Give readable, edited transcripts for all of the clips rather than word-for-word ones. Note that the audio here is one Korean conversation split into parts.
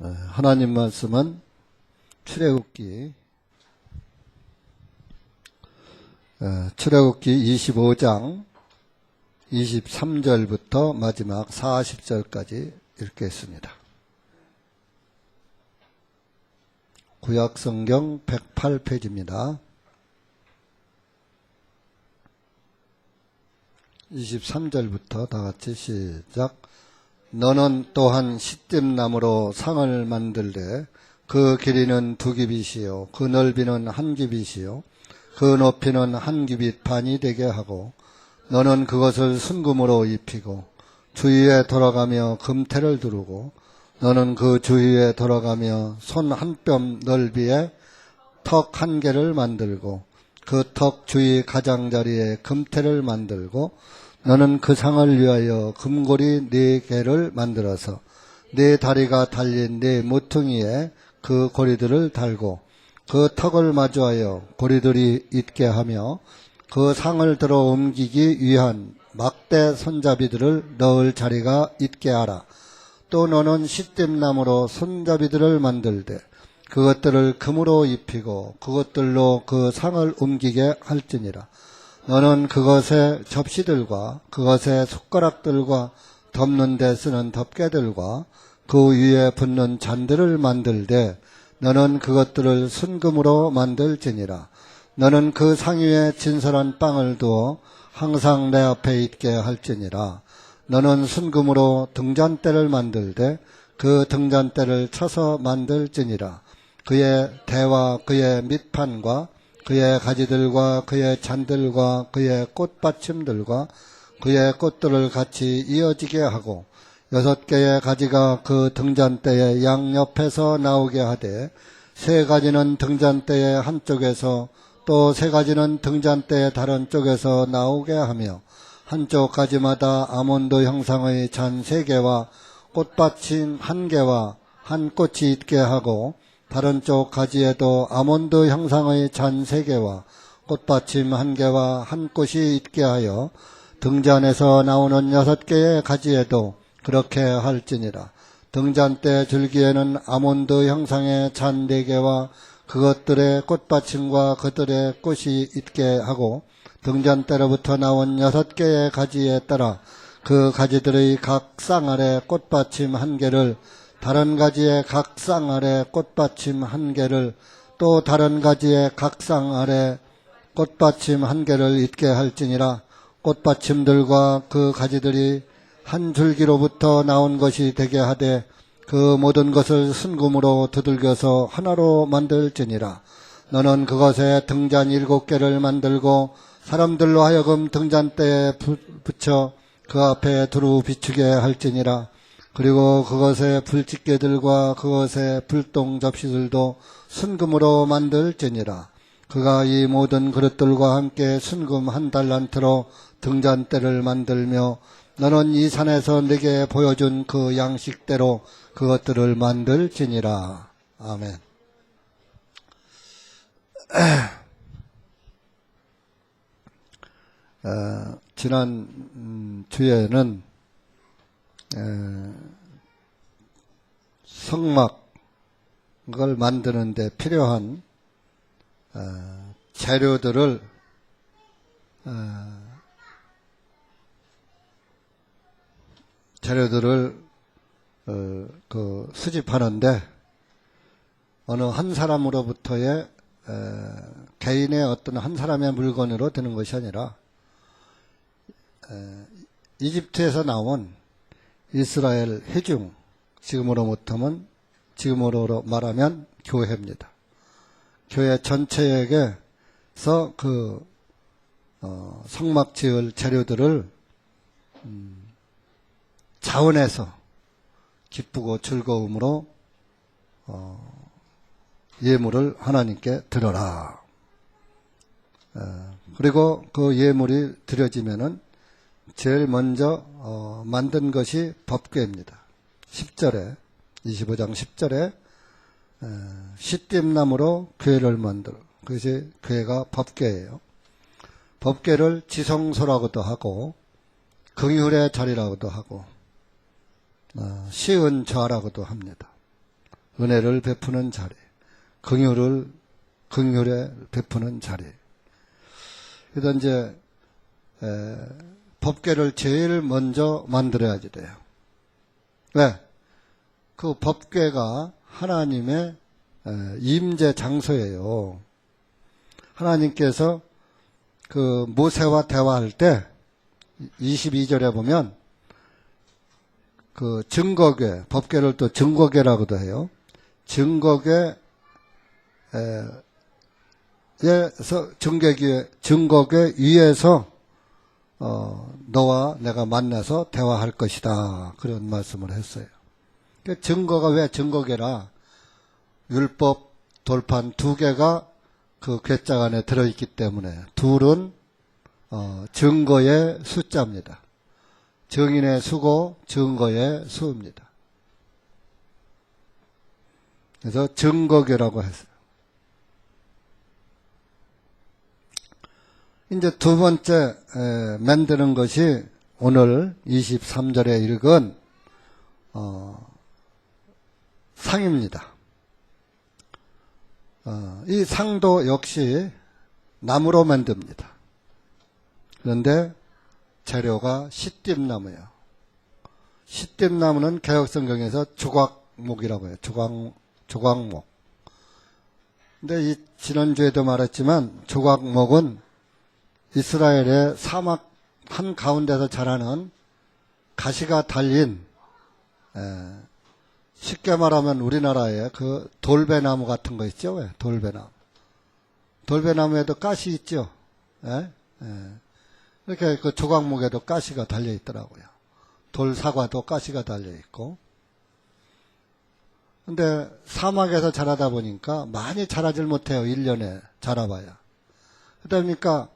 하나님 말씀은 출애굽기 25장 23절부터 마지막 40절까지 읽겠습니다. 구약성경 108페이지입니다. 23절부터 다같이 시작. 너는 또한 시뜸나무로 상을 만들되 그 길이는 2규빗이요 그 넓이는 1규빗이요 그 높이는 1규빗 반이 되게 하고 너는 그것을 순금으로 입히고 주위에 돌아가며 금태를 두르고 너는 그 주위에 돌아가며 손 한 뼘 넓이의 턱 1개를 만들고 그 턱 주위 가장자리에 금태를 만들고 너는 그 상을 위하여 금고리 4개를 만들어서 4다리가 달린 4모퉁이에 그 고리들을 달고 그 턱을 마주하여 고리들이 있게 하며 그 상을 들어 옮기기 위한 막대 손잡이들을 넣을 자리가 있게 하라. 또 너는 시뜸나무로 손잡이들을 만들되 그것들을 금으로 입히고 그것들로 그 상을 옮기게 할지니라. 너는 그것의 접시들과 그것의 숟가락들과 덮는 데 쓰는 덮개들과 그 위에 붙는 잔들을 만들되 너는 그것들을 순금으로 만들지니라. 너는 그 상 위에 진설한 빵을 두어 항상 내 앞에 있게 할지니라. 너는 순금으로 등잔대를 만들되 그 등잔대를 쳐서 만들지니라. 그의 대와 그의 밑판과 그의 가지들과 그의 잔들과 그의 꽃받침들과 그의 꽃들을 같이 이어지게 하고 6개의 가지가 그 등잔대의 양옆에서 나오게 하되 3가지는 등잔대의 한쪽에서 또 3가지는 등잔대의 다른 쪽에서 나오게 하며 한쪽 가지마다 아몬드 형상의 잔 3개와 꽃받침 1개와 한 꽃이 있게 하고 다른 쪽 가지에도 아몬드 형상의 잔 3개와 꽃받침 1개와 한 꽃이 있게 하여 등잔에서 나오는 6개의 가지에도 그렇게 할지니라. 등잔대 줄기에는 아몬드 형상의 잔 4개와 그것들의 꽃받침과 그들의 꽃이 있게 하고 등잔대로부터 나온 6개의 가지에 따라 그 가지들의 각 쌍 아래 꽃받침 1개를 다른 가지의 각 쌍 아래 꽃받침 1개를 또 다른 가지의 각 쌍 아래 꽃받침 1개를 있게 할지니라. 꽃받침들과 그 가지들이 한 줄기로부터 나온 것이 되게 하되 그 모든 것을 순금으로 두들겨서 하나로 만들지니라. 너는 그것에 등잔 7개를 만들고 사람들로 하여금 등잔대에 붙여 그 앞에 두루 비추게 할지니라. 그리고 그것의 불집게들과 그것의 불똥 접시들도 순금으로 만들지니라. 그가 이 모든 그릇들과 함께 순금 1달란트로 등잔대를 만들며 너는 이 산에서 네게 보여준 그 양식대로 그것들을 만들지니라. 아멘. 지난 주에는 성막을 만드는 데 필요한 재료들을 수집하는데 어느 한 사람으로부터의 개인의 어떤 한 사람의 물건으로 되는 것이 아니라 이집트에서 나온 이스라엘 회중, 지금으로 말하면 교회입니다. 교회 전체에게서 그 성막 지을 재료들을 자원해서 기쁘고 즐거움으로 예물을 하나님께 드려라. 그리고 그 예물이 드려지면은 제일 먼저 만든 것이 법궤입니다. 10절에 25장 10절에 시뜸나무로 궤를 만들어. 그것이 궤가 법궤예요. 법궤를 지성소라고도 하고 긍휼의 자리라고도 하고 시은좌라고도 합니다. 은혜를 베푸는 자리, 긍휼에 베푸는 자리. 그래서 이제 법궤를 제일 먼저 만들어야지 돼요. 왜? 그 법궤가 하나님의 임재 장소예요. 하나님께서 그 모세와 대화할 때 22절에 보면 그 증거궤, 법궤를 또 증거궤라고도 해요. 증거궤에서 증거궤 위에서 너와 내가 만나서 대화할 것이다. 그런 말씀을 했어요. 증거가 왜 증거궤라? 율법 돌판 두 개가 그 궤짝 안에 들어있기 때문에 둘은 증거의 숫자입니다. 증인의 수고, 증거의 수입니다. 그래서 증거궤라고 했어요. 이제 두 번째 만드는 것이 오늘 23절에 읽은 상입니다. 이 상도 역시 나무로 만듭니다. 그런데 재료가 시띠나무예요. 시띠나무는 개혁성경에서 조각목이라고 해요. 조각목. 근데 지난주에도 말했지만 조각목은 이스라엘의 사막 한가운데서 자라는 가시가 달린 쉽게 말하면 우리나라에 그 돌배나무 같은 거 있죠? 왜? 돌배나무. 돌배나무에도 가시 있죠? 예? 예. 이렇게 그 조각목에도 가시가 달려 있더라고요. 돌사과도 가시가 달려 있고. 근데 사막에서 자라다 보니까 많이 자라질 못해요. 1년에 자라봐야. 그러다 보니까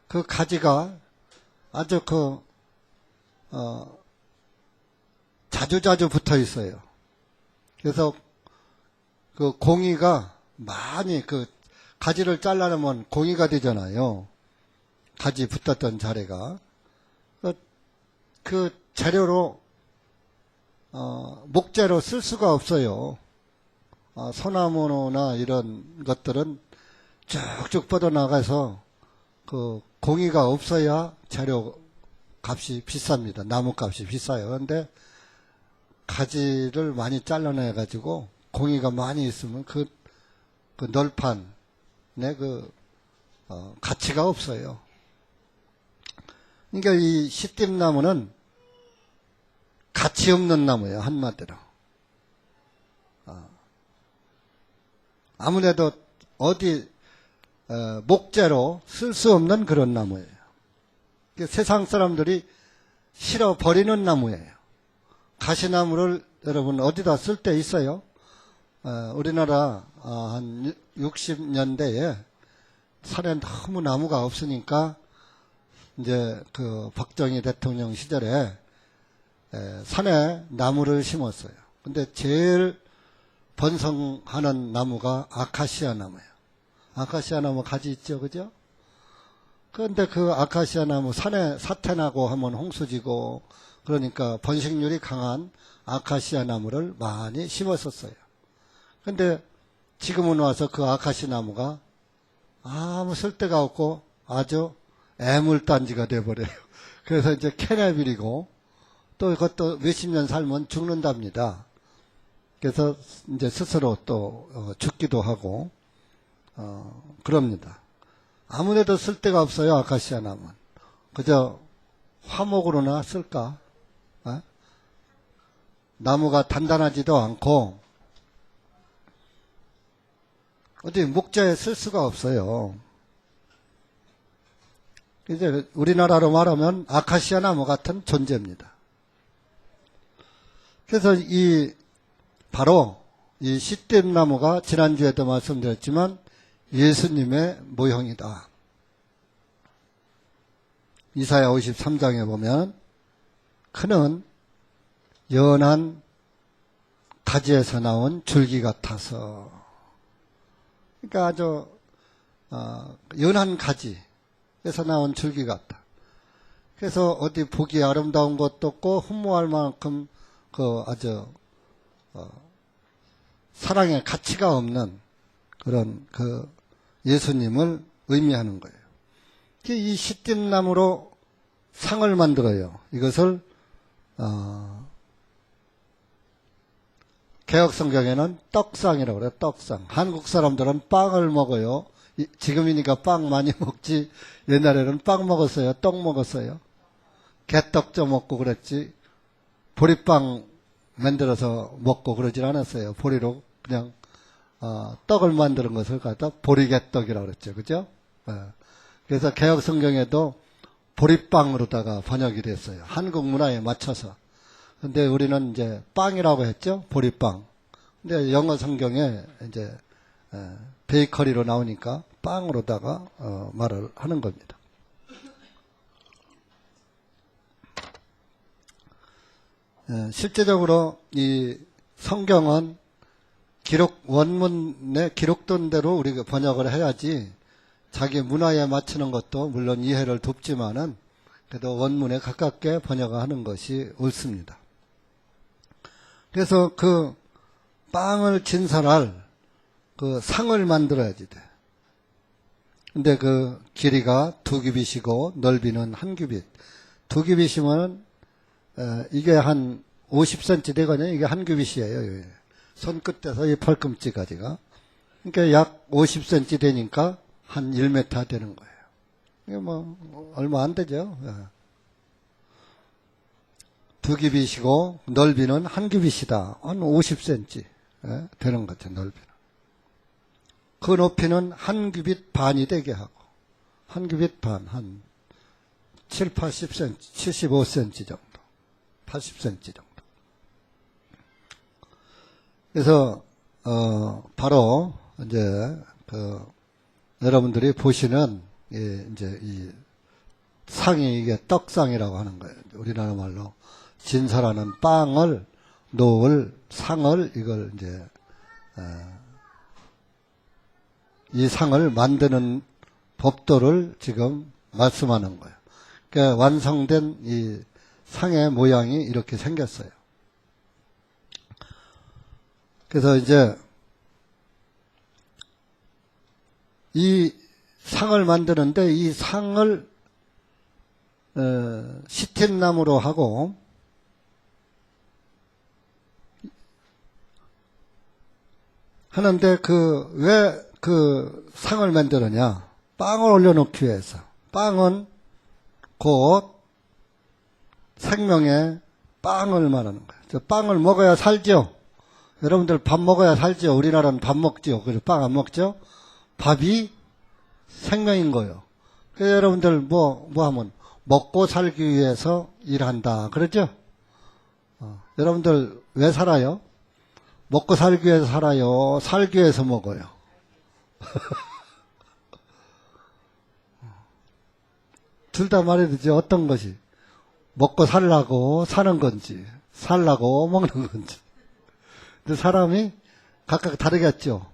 그 가지가 아주 자주자주 붙어 있어요. 그래서 그 공이가 많이 그 가지를 잘라내면 공이가 되잖아요. 가지 붙었던 자리가. 그 재료로 목재로 쓸 수가 없어요. 소나무나 이런 것들은 쭉쭉 뻗어나가서 그 공이가 없어야 재료 값이 비쌉니다. 나무 값이 비싸요. 그런데 가지를 많이 잘라내 가지고 공이가 많이 있으면 그 널판에 가치가 없어요. 그러니까 이 시띠나무는 가치 없는 나무예요. 한마디로. 아무래도 어디 목재로 쓸 수 없는 그런 나무예요. 세상 사람들이 실어 버리는 나무예요. 가시나무를 여러분 어디다 쓸 때 있어요? 우리나라 한 60년대에 산에 너무 나무가 없으니까 이제 그 박정희 대통령 시절에 산에 나무를 심었어요. 근데 제일 번성하는 나무가 아카시아 나무예요. 아카시아 나무 가지 있죠, 그죠? 그런데 그 아카시아 나무 산에 사태나고 하면 홍수지고 그러니까 번식률이 강한 아카시아 나무를 많이 심었었어요. 근데 지금은 와서 그 아카시아 나무가 아무 쓸데가 없고 아주 애물단지가 돼버려요. 그래서 이제 캐내비리고 또 그것도 몇십 년 살면 죽는답니다. 그래서 이제 스스로 또 죽기도 하고 그럽니다. 아무래도 쓸데가 없어요. 아카시아 나무는. 그저 화목으로나 쓸까? 나무가 단단하지도 않고 어디 목재에 쓸 수가 없어요. 이제 우리나라로 말하면 아카시아 나무 같은 존재입니다. 그래서 바로 이 시띠나무가 지난주에도 말씀드렸지만 예수님의 모형이다. 이사야 53장에 보면 그는 연한 가지에서 나온 줄기 같아서, 그러니까 아주 연한 가지에서 나온 줄기 같다. 그래서 어디 보기 아름다운 것도 없고 흠모할 만큼 그 아주 사랑의 가치가 없는 그런 그 예수님을 의미하는 거예요. 이 시띠나무로 상을 만들어요. 이것을 개혁성경에는 떡상이라고 그래요. 떡상. 한국 사람들은 빵을 먹어요. 지금이니까 빵 많이 먹지, 옛날에는 빵 먹었어요? 떡 먹었어요? 개떡 쪄 먹고 그랬지, 보리빵 만들어서 먹고 그러진 않았어요. 보리로 그냥 떡을 만드는 것을 갖다 보리개떡이라고 그랬죠. 그죠? 그래서 개혁성경에도 보리빵으로다가 번역이 됐어요. 한국 문화에 맞춰서. 근데 우리는 이제 빵이라고 했죠. 보리빵. 근데 영어 성경에 이제 베이커리로 나오니까 빵으로다가 말을 하는 겁니다. 실제적으로 이 성경은 원문에 기록된 대로 우리가 번역을 해야지, 자기 문화에 맞추는 것도 물론 이해를 돕지만은 그래도 원문에 가깝게 번역하는 것이 옳습니다. 그래서 그 빵을 진설할 그 상을 만들어야지 돼. 근데 그 길이가 2규빗이고 넓이는 1규빗. 2규빗이면 이게 한 50cm 되거든요. 이게 1규빗이에요. 손끝에서 이 팔꿈치까지가. 그러니까 약 50cm 되니까 한 1m 되는 거예요. 이게 뭐 얼마 안 되죠. 2규빗이고 넓이는 1규빗이다. 한 50cm 되는 거죠. 넓이는. 그 높이는 1규빗 반이 되게 하고, 1규빗 반, 한 7, 80cm, 75cm 정도, 80cm 정도. 그래서 바로 이제 여러분들이 보시는 이제 이 상이 이게 떡상이라고 하는 거예요. 우리나라 말로 진설하는 빵을 놓을 상을, 이걸 이제 이 상을 만드는 법도를 지금 말씀하는 거예요. 그러니까 완성된 이 상의 모양이 이렇게 생겼어요. 그래서 이제 이 상을 만드는데, 이 상을 시틴나무로 하고 하는데, 왜 그 상을 만드느냐? 빵을 올려놓기 위해서. 빵은 곧 생명의 빵을 말하는 거예요. 저 빵을 먹어야 살죠. 여러분들 밥 먹어야 살죠. 우리나라는 밥 먹죠. 그래서 빵 안 먹죠. 밥이 생명인 거예요. 그래서 여러분들 뭐 하면 먹고 살기 위해서 일한다 그러죠. 여러분들 왜 살아요? 먹고 살기 위해서 살아요? 살기 위해서 먹어요? 둘 다 말해도 되죠. 어떤 것이 먹고 살라고 사는 건지, 살라고 먹는 건지. 근데 사람이 각각 다르겠죠.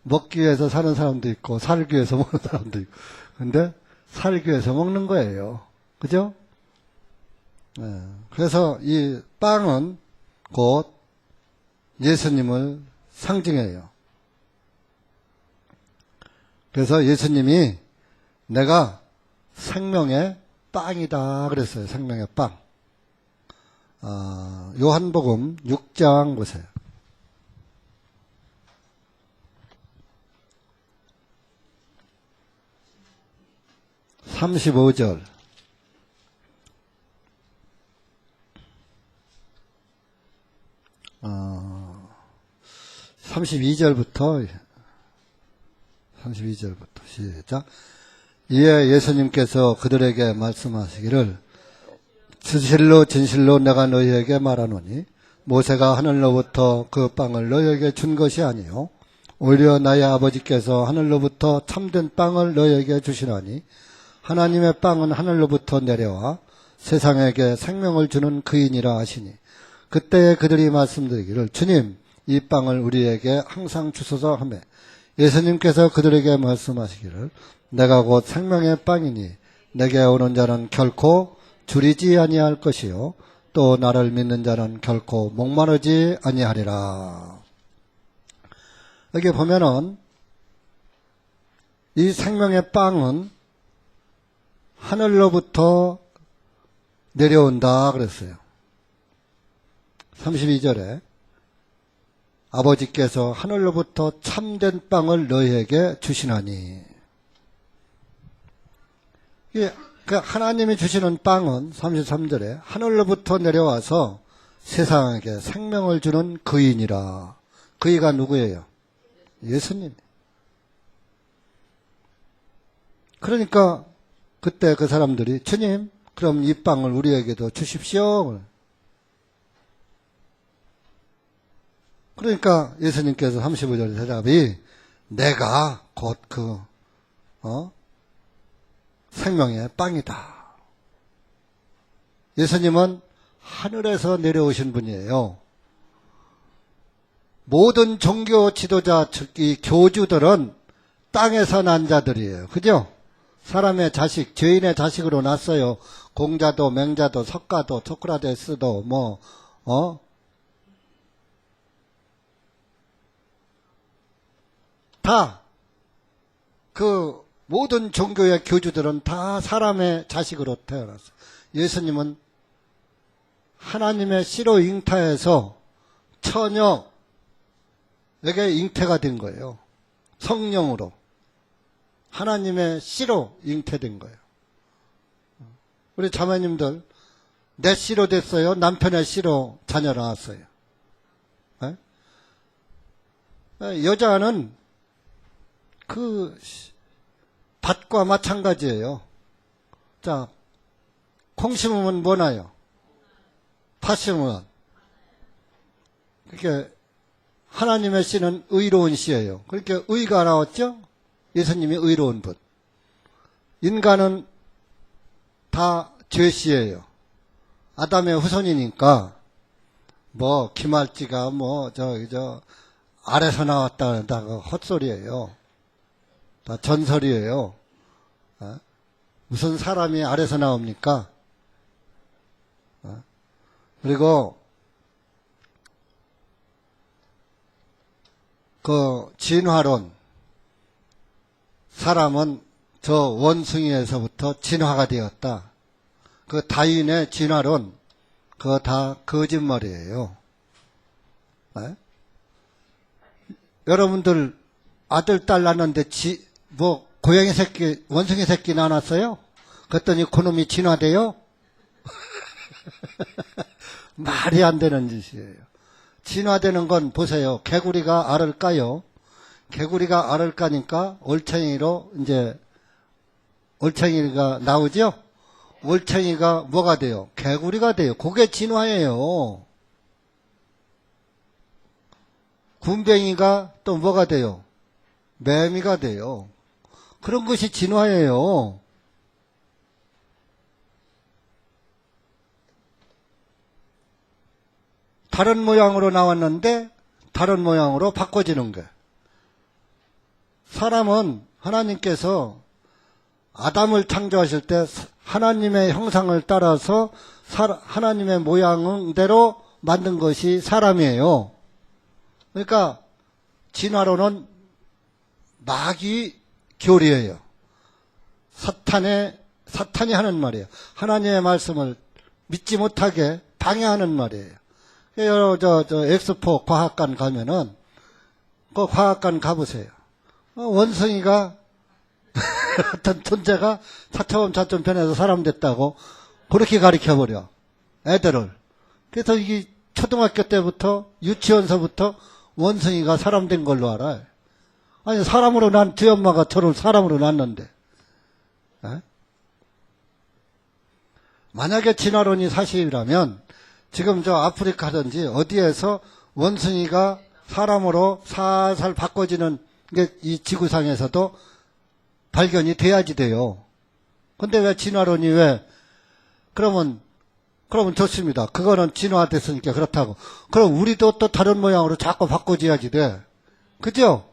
먹기 위해서 사는 사람도 있고 살기 위해서 먹는 사람도 있고. 근데 살기 위해서 먹는 거예요. 그죠? 그래서 이 빵은 곧 예수님을 상징해요. 그래서 예수님이 내가 생명의 빵이다 그랬어요. 생명의 빵. 요한복음 6장 보세요. 35절. 32절부터 시작. 이에 예수님께서 그들에게 말씀하시기를, 진실로 진실로 내가 너희에게 말하노니 모세가 하늘로부터 그 빵을 너희에게 준 것이 아니요 오히려 나의 아버지께서 하늘로부터 참된 빵을 너희에게 주시나니, 하나님의 빵은 하늘로부터 내려와 세상에게 생명을 주는 그이니라 하시니, 그때 그들이 말씀드리기를, 주님, 이 빵을 우리에게 항상 주소서 하매, 예수님께서 그들에게 말씀하시기를, 내가 곧 생명의 빵이니 내게 오는 자는 결코 줄이지 아니할 것이요 또 나를 믿는 자는 결코 목마르지 아니하리라. 여기 보면은 이 생명의 빵은 하늘로부터 내려온다 그랬어요. 32절에 아버지께서 하늘로부터 참된 빵을 너희에게 주시나니. 그 하나님이 주시는 빵은 33절에 하늘로부터 내려와서 세상에게 생명을 주는 그이니라. 그이가 누구예요? 예수님. 그러니까 그때 그 사람들이 주님, 그럼 이 빵을 우리에게도 주십시오. 그러니까 예수님께서 35절 대답이 내가 곧 생명의 빵이다. 예수님은 하늘에서 내려오신 분이에요. 모든 종교 지도자, 이 교주들은 땅에서 난 자들이에요. 그죠? 사람의 자식, 죄인의 자식으로 났어요. 공자도, 맹자도, 석가도, 소크라테스도, 다, 모든 종교의 교주들은 다 사람의 자식으로 태어났어요. 예수님은 하나님의 씨로 잉타해서 처녀에게 잉태가 된 거예요. 성령으로. 하나님의 씨로 잉태된 거예요. 우리 자매님들, 내 씨로 됐어요? 남편의 씨로 자녀 낳았어요? 네? 여자는 밭과 마찬가지예요. 자, 콩 심으면 뭐 나요? 팥 심으면. 그렇게 하나님의 씨는 의로운 씨예요. 그렇게 의가 나왔죠? 예수님이 의로운 분. 인간은 다 죄씨예요. 아담의 후손이니까 기말지가 아래서 나왔다 다 헛소리예요. 다 전설이에요. 무슨 사람이 아래서 나옵니까? 그리고 진화론, 사람은 저 원숭이에서부터 진화가 되었다. 다윈의 진화론, 그거 다 거짓말이에요. 여러분들 아들, 딸 낳았는데 고양이 새끼, 원숭이 새끼 낳았어요? 그랬더니 그놈이 진화돼요? 말이 안 되는 짓이에요. 진화되는 건 보세요. 개구리가 알을 까요. 개구리가 알을 까니까 올챙이가 나오죠? 올챙이가 뭐가 돼요? 개구리가 돼요. 그게 진화예요. 군뱅이가 또 뭐가 돼요? 매미가 돼요. 그런 것이 진화예요. 다른 모양으로 나왔는데 다른 모양으로 바꿔지는 거예요. 사람은 하나님께서 아담을 창조하실 때 하나님의 형상을 따라서 하나님의 모양대로 만든 것이 사람이에요. 그러니까 진화론은 마귀 교리예요. 사탄이 하는 말이에요. 하나님의 말씀을 믿지 못하게 방해하는 말이에요. 엑스포 과학관 가면은, 그 과학관 가보세요. 원숭이가, 어떤 존재가 차츰 변해서 사람 됐다고, 그렇게 가르쳐버려. 애들을. 그래서 이게 초등학교 때부터, 유치원서부터 원숭이가 사람 된 걸로 알아요. 아니, 사람으로 지 엄마가 저를 사람으로 낳았는데. 만약에 진화론이 사실이라면, 지금 저 아프리카든지 어디에서 원숭이가 사람으로 살살 바꿔지는 게 이 지구상에서도 발견이 돼야지 돼요. 근데 왜 진화론이 그러면 좋습니다. 그거는 진화됐으니까 그렇다고. 그럼 우리도 또 다른 모양으로 자꾸 바꿔줘야지 돼. 그죠?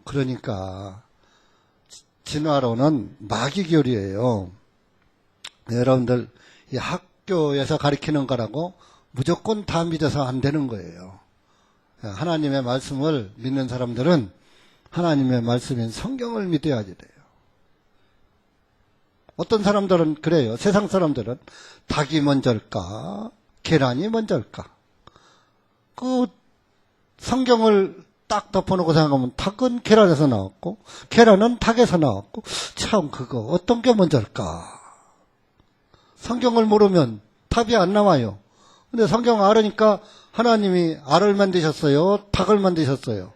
그러니까 진화론은 마귀교리예요. 여러분들 이 학교에서 가르치는 거라고 무조건 다 믿어서 안 되는 거예요. 하나님의 말씀을 믿는 사람들은 하나님의 말씀인 성경을 믿어야지 돼요. 어떤 사람들은 그래요. 세상 사람들은 닭이 먼저일까? 계란이 먼저일까? 그 성경을 딱 덮어놓고 생각하면 닭은 계란에서 나왔고 계란은 닭에서 나왔고 참 그거 어떤 게 먼저일까? 성경을 모르면 답이 안 나와요. 근데 성경 알으니까 하나님이 알을 만드셨어요? 닭을 만드셨어요?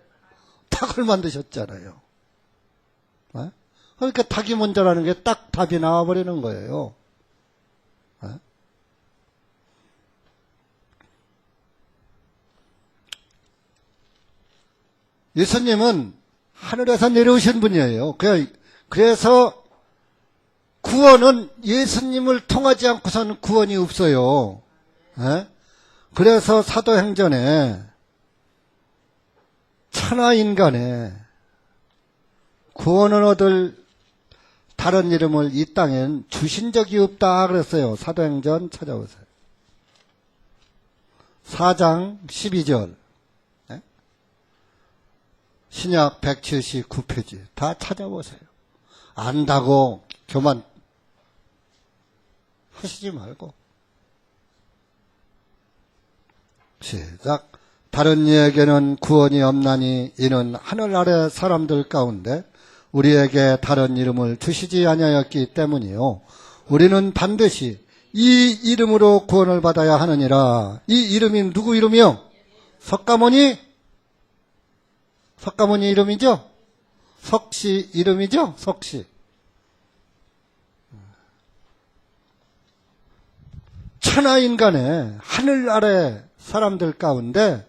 닭을 만드셨잖아요. 네? 그러니까 닭이 먼저라는 게 딱 답이 나와버리는 거예요. 네? 예수님은 하늘에서 내려오신 분이에요. 그래서 구원은 예수님을 통하지 않고서는 구원이 없어요. 네? 그래서 사도행전에 천하인간에 구원을 얻을 다른 이름을 이 땅엔 주신 적이 없다 그랬어요. 사도행전 찾아보세요. 4장 12절. 네? 신약 179페이지 다 찾아보세요. 안다고 교만 하시지 말고. 시작. 다른 이에게는 구원이 없나니 이는 하늘 아래 사람들 가운데 우리에게 다른 이름을 주시지 아니하였기 때문이요. 우리는 반드시 이 이름으로 구원을 받아야 하느니라. 이 이름이 누구 이름이요? 석가모니 이름이죠? 석씨 이름이죠? 석씨. 천하인간의 하늘 아래 사람들 가운데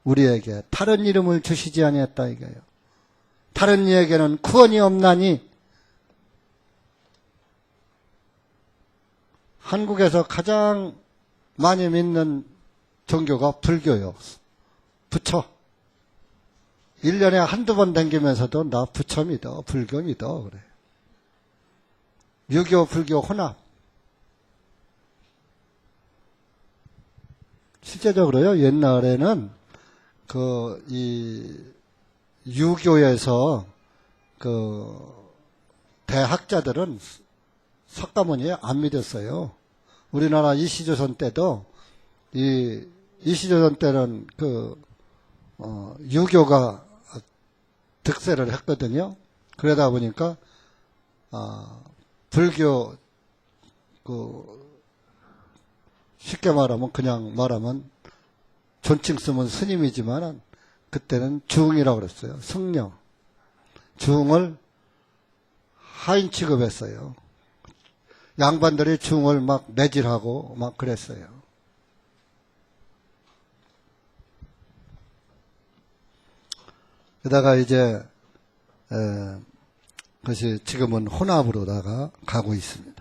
우리에게 다른 이름을 주시지 아니했다 이거예요. 다른 이에게는 구원이 없나니. 한국에서 가장 많이 믿는 종교가 불교요. 부처. 1년에 한두 번 다니면서도 나 부처 믿어, 불교 믿어 그래. 유교, 불교 혼합. 실제적으로요, 옛날에는 유교에서 대학자들은 석가모니에 안 믿었어요. 우리나라 이시조선 때도 이시조선 때는 유교가 득세를 했거든요. 그러다 보니까 불교 쉽게 말하면 그냥 말하면 존칭 쓰면 스님이지만 그때는 중이라고 그랬어요. 승려. 중을 하인 취급했어요. 양반들이 중을 막 매질하고 막 그랬어요. 게다가 이제 그것이 지금은 혼합으로다가 가고 있습니다.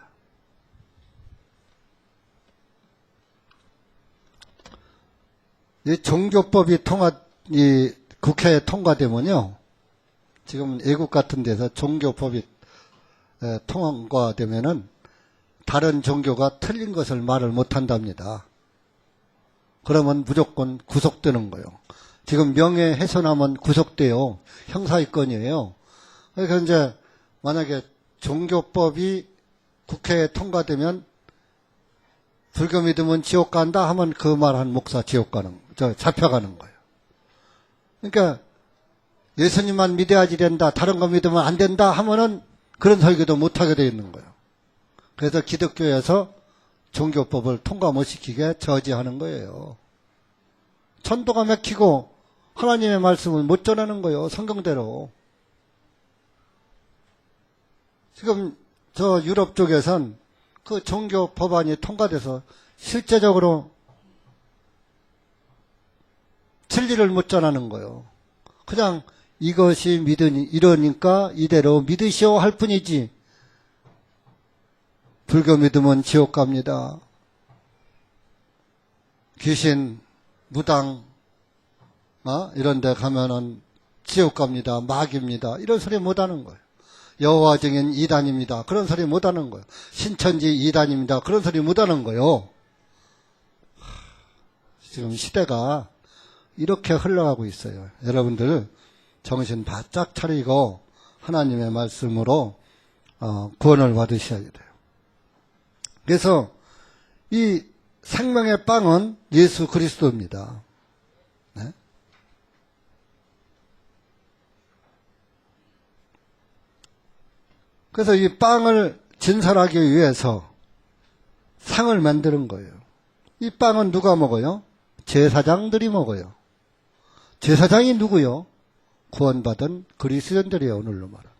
이 종교법이 국회에 통과되면요, 지금 외국 같은 데서 종교법이 통과되면은 다른 종교가 틀린 것을 말을 못한답니다. 그러면 무조건 구속되는 거예요. 지금 명예훼손하면 구속돼요. 형사입건이에요. 그러니까 이제 만약에 종교법이 국회에 통과되면 불교 믿으면 지옥 간다 하면 그 말한 목사 지옥 잡혀가는 거예요. 그러니까 예수님만 믿어야지 된다, 다른 거 믿으면 안 된다 하면은 그런 설교도 못하게 되어 있는 거예요. 그래서 기독교에서 종교법을 통과 못 시키게 저지하는 거예요. 천도가 막히고 하나님의 말씀을 못 전하는 거예요. 성경대로. 지금 저 유럽 쪽에선 그 종교 법안이 통과돼서 실제적으로 진리를 못 전하는 거예요. 그냥 이것이 이러니까 이대로 믿으시오 할 뿐이지, 불교 믿으면 지옥 갑니다, 귀신, 무당, 이런 데 가면은 지옥 갑니다, 마귀입니다, 이런 소리 못 하는 거예요. 여호와 증인 이단입니다, 그런 소리 못 하는 거예요. 신천지 이단입니다, 그런 소리 못 하는 거예요. 지금 시대가 이렇게 흘러가고 있어요. 여러분들 정신 바짝 차리고 하나님의 말씀으로 구원을 받으셔야 돼요. 그래서 이 생명의 빵은 예수 그리스도입니다. 네? 그래서 이 빵을 진설하기 위해서 상을 만드는 거예요. 이 빵은 누가 먹어요? 제사장들이 먹어요. 제사장이 누구요? 구원받은 그리스도인들이에요. 오늘로 말하면.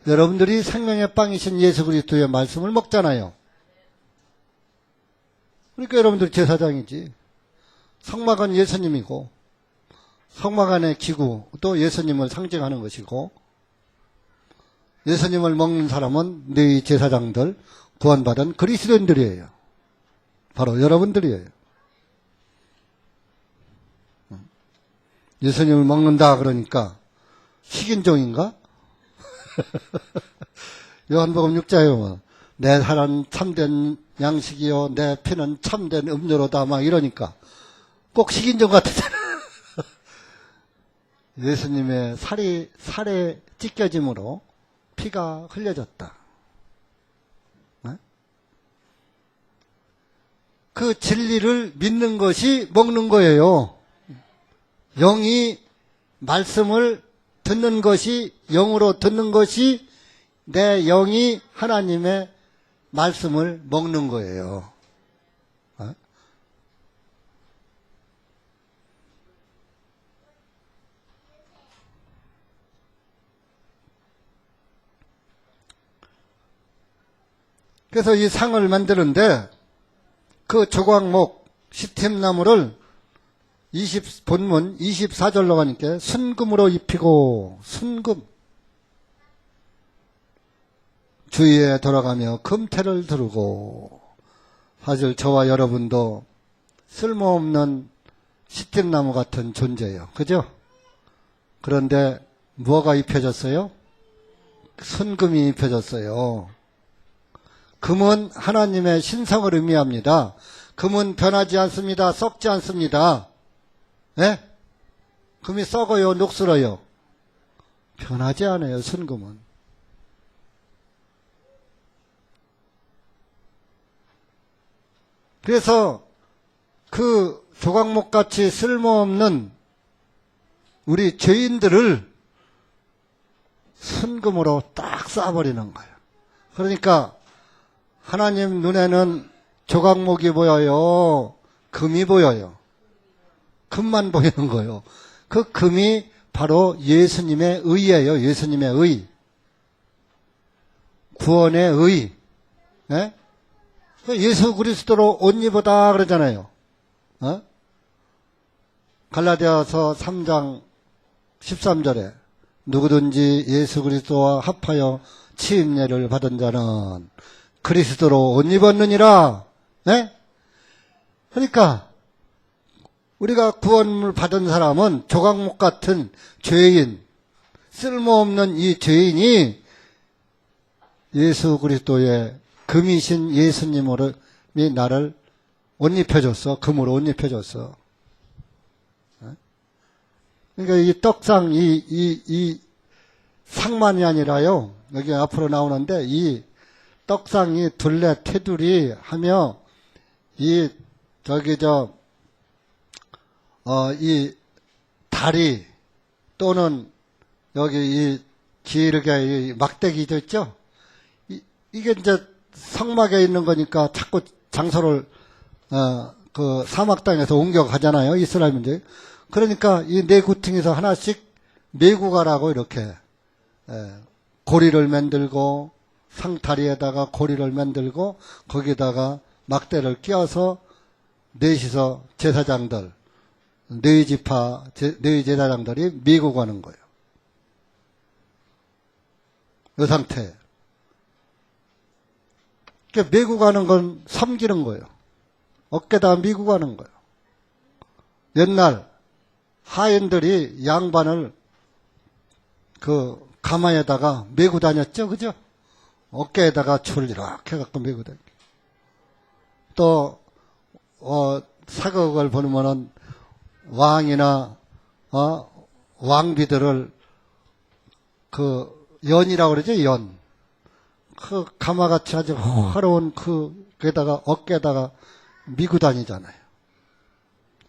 여러분들이 생명의 빵이신 예수 그리스도의 말씀을 먹잖아요. 그러니까 여러분들이 제사장이지. 성막은 예수님이고 성막 안의 기구도 예수님을 상징하는 것이고 예수님을 먹는 사람은 너희 제사장들 구원받은 그리스도인들이에요. 바로 여러분들이에요. 예수님을 먹는다 그러니까 식인종인가? 요한복음 6장에 보면 내 살은 참된 양식이요 내 피는 참된 음료로다 막 이러니까 꼭 식인종 같았잖아. 예수님의 살에 찢겨짐으로 피가 흘려졌다. 그 진리를 믿는 것이 먹는 거예요. 영이 말씀을 듣는 것이 영으로 듣는 것이 내 영이 하나님의 말씀을 먹는 거예요. 그래서 이 상을 만드는데 그 조각목 시템나무를 본문 24절로 가니까 순금으로 입히고 순금 주위에 돌아가며 금태를 두르고 사실 저와 여러분도 쓸모없는 시템나무 같은 존재예요. 그죠? 그런데 뭐가 입혀졌어요? 순금이 입혀졌어요. 금은 하나님의 신성을 의미합니다. 금은 변하지 않습니다. 썩지 않습니다. 네? 금이 썩어요? 녹슬어요? 변하지 않아요. 순금은. 그래서 그 조각목같이 쓸모없는 우리 죄인들을 순금으로 딱 쏴버리는 거예요. 그러니까 하나님 눈에는 조각목이 보여요? 금이 보여요? 금만 보이는 거예요. 그 금이 바로 예수님의 의예요. 예수님의 의. 구원의 의. 네? 예수 그리스도로 옷 입으다 그러잖아요. 갈라디아서 3장 13절에 누구든지 예수 그리스도와 합하여 침례를 받은 자는 그리스도로 옷 입었느니라. 네? 그러니까 우리가 구원을 받은 사람은 조각목 같은 죄인, 쓸모없는 이 죄인이 예수 그리스도의 금이신 예수님으로 나를 옷 입혀줬어. 금으로 옷 입혀줬어. 그러니까 이 떡상, 이 상만이 아니라요. 여기 앞으로 나오는데 이 떡상이 둘레 테두리 하며 이 다리 또는 여기 이 길게 이 막대기도 있죠? 이게 이제 성막에 있는 거니까 자꾸 장소를, 그 사막 땅에서 옮겨가잖아요. 이스라엘인데. 그러니까 이 네 구퉁에서 하나씩 메고 가라고 이렇게, 고리를 만들고, 상다리에다가 고리를 만들고, 거기다가 막대를 끼워서 넷이서 제사장들, 네 지파, 네 제사장들이 메고 가는 거예요. 이 상태. 그러니까 메고 가는 건 섬기는 거예요. 어깨다 메고 가는 거예요. 옛날 하인들이 양반을 그 가마에다가 메고 다녔죠, 그죠? 어깨에다가 줄을 이렇게 갖고 메고 다니고. 또 사극을 보면은 왕이나 왕비들을 그 연이라고 그러죠. 연. 그 가마같이 아주 화려한 그게다가 어깨에다가 미고 다니잖아요.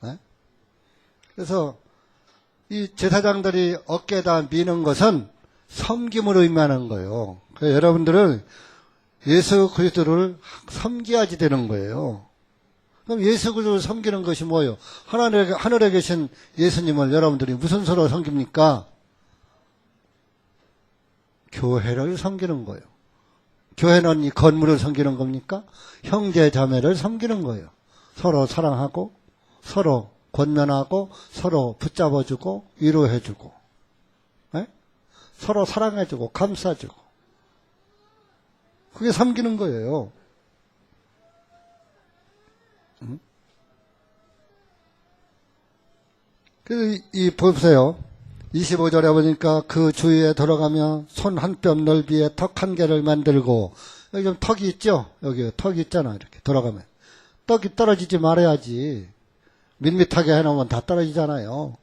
네? 그래서 이 제사장들이 어깨에다 미는 것은 섬김을 의미하는 거예요. 그래서 여러분들은 예수 그리스도를 섬겨야지 되는 거예요. 그럼 예수 그리스도를 섬기는 것이 뭐예요? 하늘에 계신 예수님을 여러분들이 무슨 소로 섬깁니까? 교회를 섬기는 거예요. 교회는 이 건물을 섬기는 겁니까? 형제 자매를 섬기는 거예요. 서로 사랑하고 서로 권면하고 서로 붙잡아주고 위로해주고, 네? 서로 사랑해주고 감싸주고, 그게 섬기는 거예요. 그래서 보세요. 25절에 보니까 그 주위에 돌아가며 손 한 뼘 넓이의 턱 한 개를 만들고, 여기 좀 턱이 있죠? 여기 턱이 있잖아. 이렇게 돌아가면 떡이 떨어지지 말아야지. 밋밋하게 해놓으면 다 떨어지잖아요.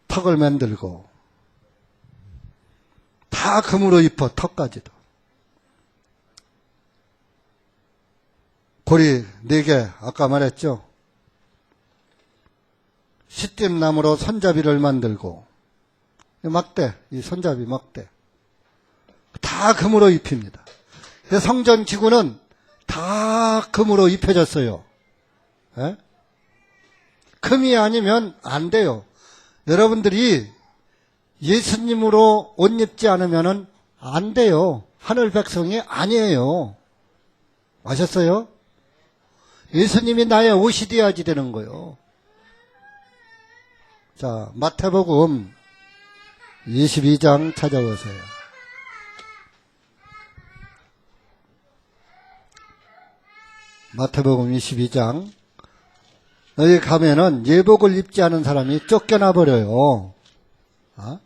턱을 만들고 다 금으로 입어. 턱까지도. 고리 4개 아까 말했죠. 시띠나무로 손잡이를 만들고, 막대, 이 손잡이 막대 다 금으로 입힙니다. 성전 기구는 다 금으로 입혀졌어요. 예? 금이 아니면 안 돼요. 여러분들이 예수님으로 옷 입지 않으면 안 돼요. 하늘 백성이 아니에요. 아셨어요? 예수님이 나의 옷이 되어야지 되는 거예요. 자, 마태복음 22장 찾아보세요. 마태복음 22장. 여기 가면은 예복을 입지 않은 사람이 쫓겨나 버려요. 어?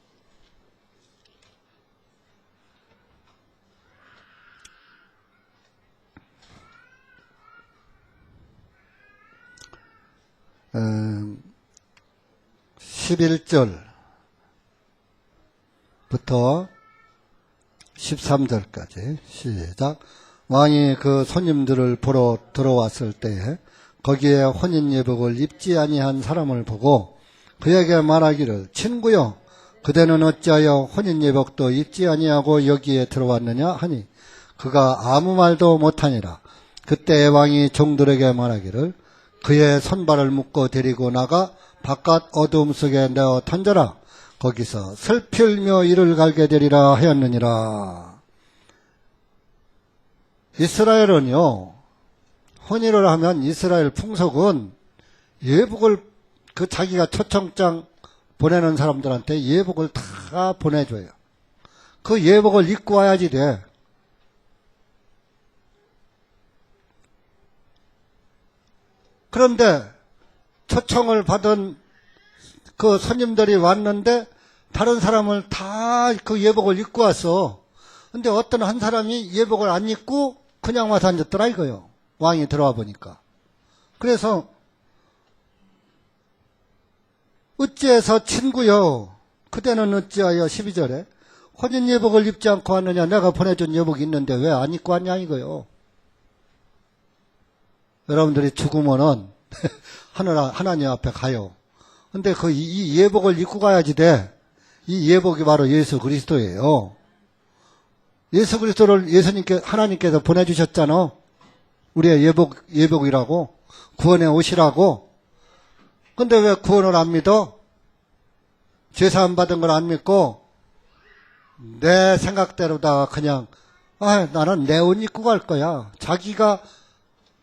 음, 11절부터 13절까지 시작. 왕이 그 손님들을 보러 들어왔을 때에 거기에 혼인 예복을 입지 아니한 사람을 보고 그에게 말하기를, 친구여, 그대는 어찌하여 혼인 예복도 입지 아니하고 여기에 들어왔느냐 하니 그가 아무 말도 못하니라. 그때 왕이 종들에게 말하기를, 그의 손발을 묶어 데리고 나가 바깥 어두움 속에 내어 던져라. 거기서 슬피 울며 이를 갈게 되리라 하였느니라. 이스라엘은요, 혼인을 하면 이스라엘 풍속은 예복을, 그 자기가 초청장 보내는 사람들한테 예복을 다 보내줘요. 그 예복을 입고 와야지 돼. 그런데 초청을 받은 그 손님들이 왔는데 다른 사람을 다 그 예복을 입고 왔어. 근데 어떤 한 사람이 예복을 안 입고 그냥 와서 앉았더라 이거요. 왕이 들어와 보니까. 그래서 어찌해서 친구여, 그대는 어찌하여 12절에 혼인 예복을 입지 않고 왔느냐. 내가 보내준 예복이 있는데 왜 안 입고 왔냐 이거요. 여러분들이 죽으면은 하나님 앞에 가요. 근데 이 예복을 입고 가야지 돼. 이 예복이 바로 예수 그리스도예요. 예수 그리스도를 하나님께서 보내주셨잖아. 우리의 예복이라고. 구원의 옷이라고. 근데 왜 구원을 안 믿어? 죄사함 받은 걸 안 믿고 내 생각대로다가 그냥 나는 내 옷 입고 갈 거야. 자기가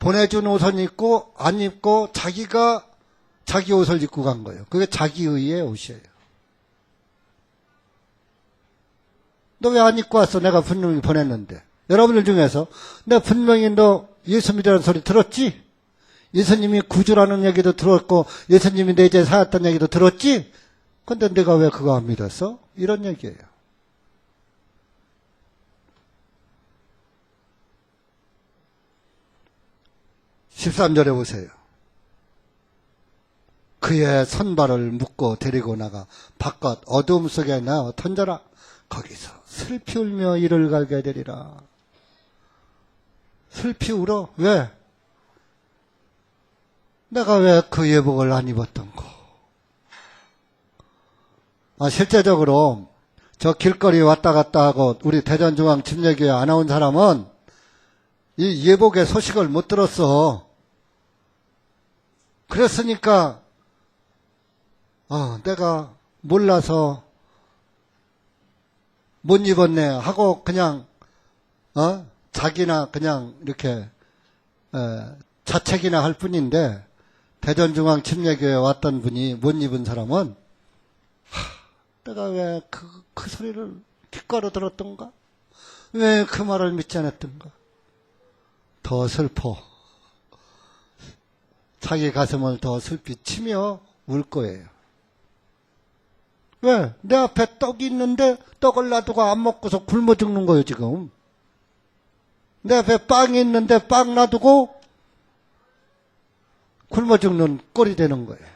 보내준 옷은 입고 안 입고 자기가 자기 옷을 입고 간 거예요. 그게 자기의의 옷이에요. 너 왜 안 입고 왔어? 내가 분명히 보냈는데. 여러분들 중에서 내가 분명히 너 예수 믿으라는 소리 들었지? 예수님이 구주라는 얘기도 들었고 예수님이 내 죄 사였다는 얘기도 들었지? 근데 내가 왜 그거 안 믿었어? 이런 얘기예요. (13절에) 보세요. 그의 손발을 묶고 데리고 나가 바깥 어둠 속에 내어 던져라. 거기서 슬피 울며 이를 갈게 되리라. 슬피 울어. 왜? 내가 왜 그 예복을 안 입었던고. 실제적으로 저 길거리 왔다 갔다 하고 우리 대전중앙 침례교회 안 나온 사람은 이 예복의 소식을 못 들었어. 그랬으니까 내가 몰라서 못 입었네 하고 그냥 자기나 그냥 이렇게 자책이나 할 뿐인데, 대전중앙 침례교회에 왔던 분이 못 입은 사람은 내가 왜 그 소리를 귓가로 들었던가? 왜 그 말을 믿지 않았던가? 더 슬퍼. 자기 가슴을 더 슬피 치며 울 거예요. 왜? 내 앞에 떡이 있는데 떡을 놔두고 안 먹고서 굶어 죽는 거예요, 지금. 내 앞에 빵이 있는데 빵 놔두고 굶어 죽는 꼴이 되는 거예요.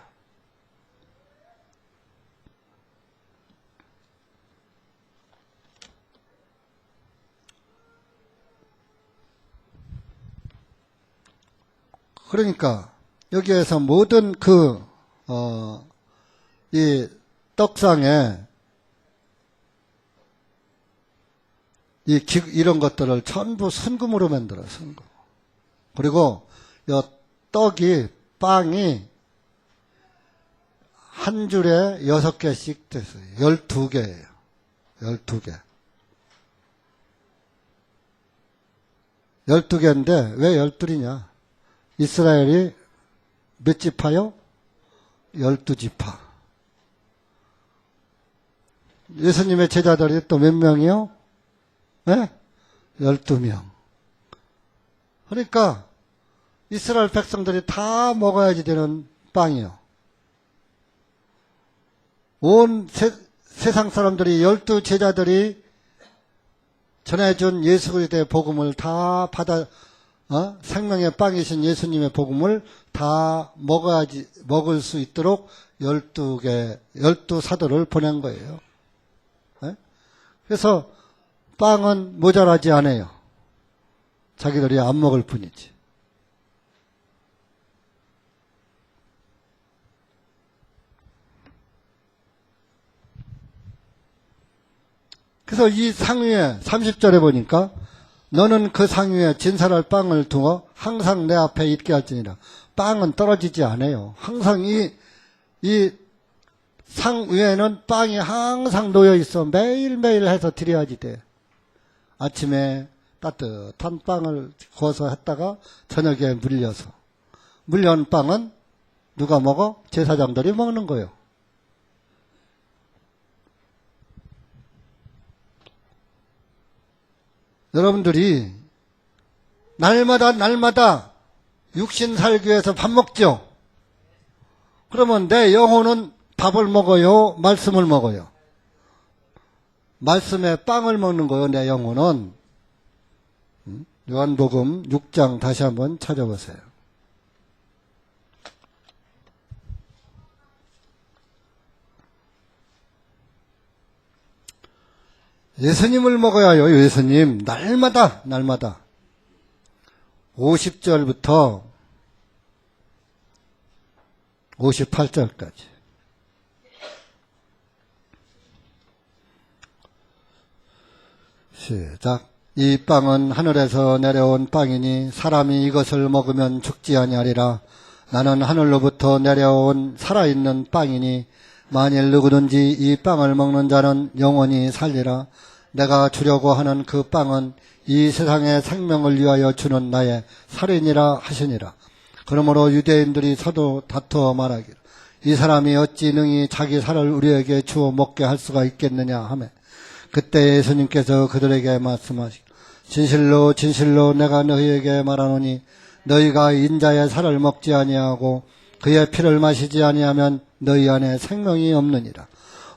그러니까 여기에서 모든 이 떡상에 이런 것들을 전부 순금으로 만들어, 순금. 그리고 이 떡이, 빵이 한 줄에 6개씩 됐어요. 12개예요. 12개. 12개인데 왜 12이냐? 이스라엘이 몇 지파요? 12지파. 예수님의 제자들이 또 몇 명이요? 네? 12명. 그러니까 이스라엘 백성들이 다 먹어야지 되는 빵이요. 온 세상 사람들이 12제자들이 전해준 예수 그리스도의 복음을 다 받아, 생명의 빵이신 예수님의 복음을 다 먹을 수 있도록 12사도를 보낸 거예요. 네? 그래서 빵은 모자라지 않아요. 자기들이 안 먹을 뿐이지. 그래서 이 상위에 30절에 보니까 너는 그 상위에 진설할 빵을 두어 항상 내 앞에 있게 할지니라. 빵은 떨어지지 않아요. 항상 이 상 위에는 빵이 항상 놓여 있어. 매일매일 해서 드려야지 돼. 아침에 따뜻한 빵을 구워서 했다가 저녁에 물려온 빵은 누가 먹어? 제사장들이 먹는 거예요. 여러분들이 날마다 육신 살기 위해서 밥 먹죠? 그러면 내 영혼은 밥을 먹어요? 말씀을 먹어요? 말씀에 빵을 먹는 거예요, 내 영혼은. 요한복음 6장 다시 한번 찾아보세요. 예수님을 먹어야 해요. 예수님. 날마다 50절부터 58절까지. 시작. 이 빵은 하늘에서 내려온 빵이니 사람이 이것을 먹으면 죽지 아니하리라. 나는 하늘로부터 내려온 살아있는 빵이니 만일 누구든지 이 빵을 먹는 자는 영원히 살리라. 내가 주려고 하는 그 빵은 이 세상의 생명을 위하여 주는 나의 살이니라 하시니라. 그러므로 유대인들이 서로 다투어 말하기를 이 사람이 어찌 능히 자기 살을 우리에게 주어 먹게 할 수가 있겠느냐 하매, 그때 예수님께서 그들에게 말씀하시기를 진실로 진실로 내가 너희에게 말하노니 너희가 인자의 살을 먹지 아니하고 그의 피를 마시지 아니하면 너희 안에 생명이 없느니라.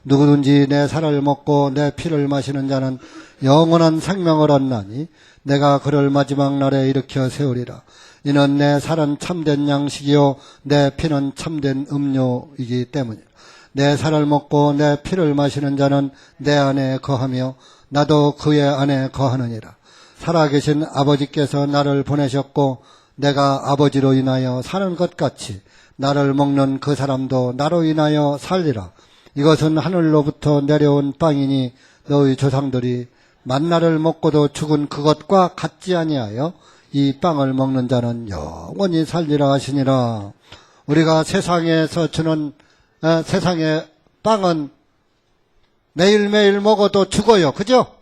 누구든지 내 살을 먹고 내 피를 마시는 자는 영원한 생명을 얻나니 내가 그를 마지막 날에 일으켜 세우리라. 이는 내 살은 참된 양식이요 내 피는 참된 음료이기 때문이라. 내 살을 먹고 내 피를 마시는 자는 내 안에 거하며 나도 그의 안에 거하느니라. 살아계신 아버지께서 나를 보내셨고 내가 아버지로 인하여 사는 것 같이 나를 먹는 그 사람도 나로 인하여 살리라. 이것은 하늘로부터 내려온 빵이니 너희 조상들이 만나를 먹고도 죽은 그것과 같지 아니하여 이 빵을 먹는 자는 영원히 살리라 하시니라. 우리가 세상에서 주는 세상의 빵은 매일매일 먹어도 죽어요. 그죠?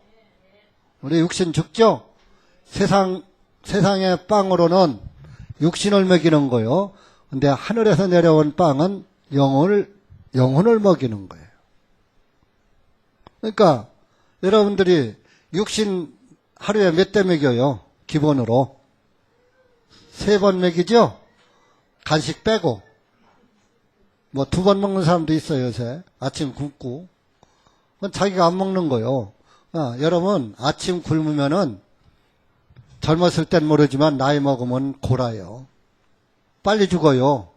우리 육신 죽죠? 세상의 빵으로는 육신을 먹이는 거요. 근데 하늘에서 내려온 빵은 영혼을 먹이는 거예요. 그러니까 여러분들이 육신 하루에 몇 대 먹여요? 기본으로 3번 먹이죠? 간식 빼고 뭐 2번 먹는 사람도 있어요. 요새 아침 굶고. 그건 자기가 안 먹는 거요. 여러분 아침 굶으면은 젊었을 땐 모르지만 나이 먹으면 골아요. 빨리 죽어요.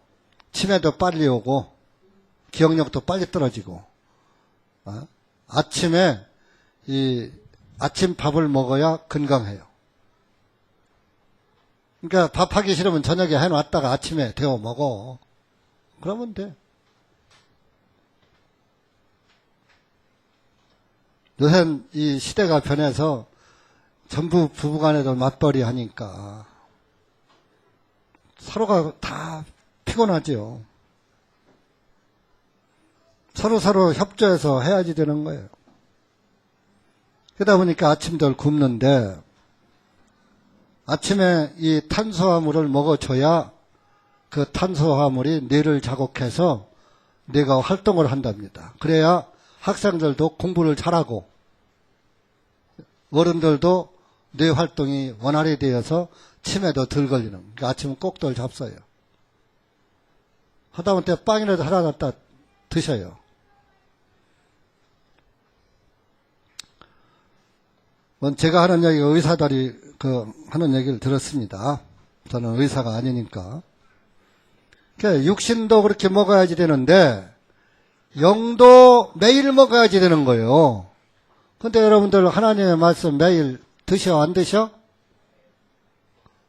치매도 빨리 오고 기억력도 빨리 떨어지고. 아침에 이 아침 밥을 먹어야 건강해요. 그러니까 밥하기 싫으면 저녁에 해놨다가 아침에 데워 먹어. 그러면 돼. 요새는 이 시대가 변해서 전부 부부간에도 맞벌이 하니까 서로가 다 피곤하죠. 서로 협조해서 해야지 되는 거예요. 그러다 보니까 아침들 굶는데 아침에 이 탄수화물을 먹어줘야 그 탄수화물이 뇌를 자극해서 뇌가 활동을 한답니다. 그래야 학생들도 공부를 잘하고 어른들도 뇌 활동이 원활히 되어서 치매도 덜 걸리는. 그러니까 아침은 꼭들 잡숴요. 하다못해 빵이라도 하나 갖다 드셔요. 제가 하는 얘기가 의사들이 하는 얘기를 들었습니다. 저는 의사가 아니니까. 그러니까 육신도 그렇게 먹어야지 되는데 영도 매일 먹어야지 되는 거예요. 근데 여러분들 하나님의 말씀 매일 드셔 안 드셔?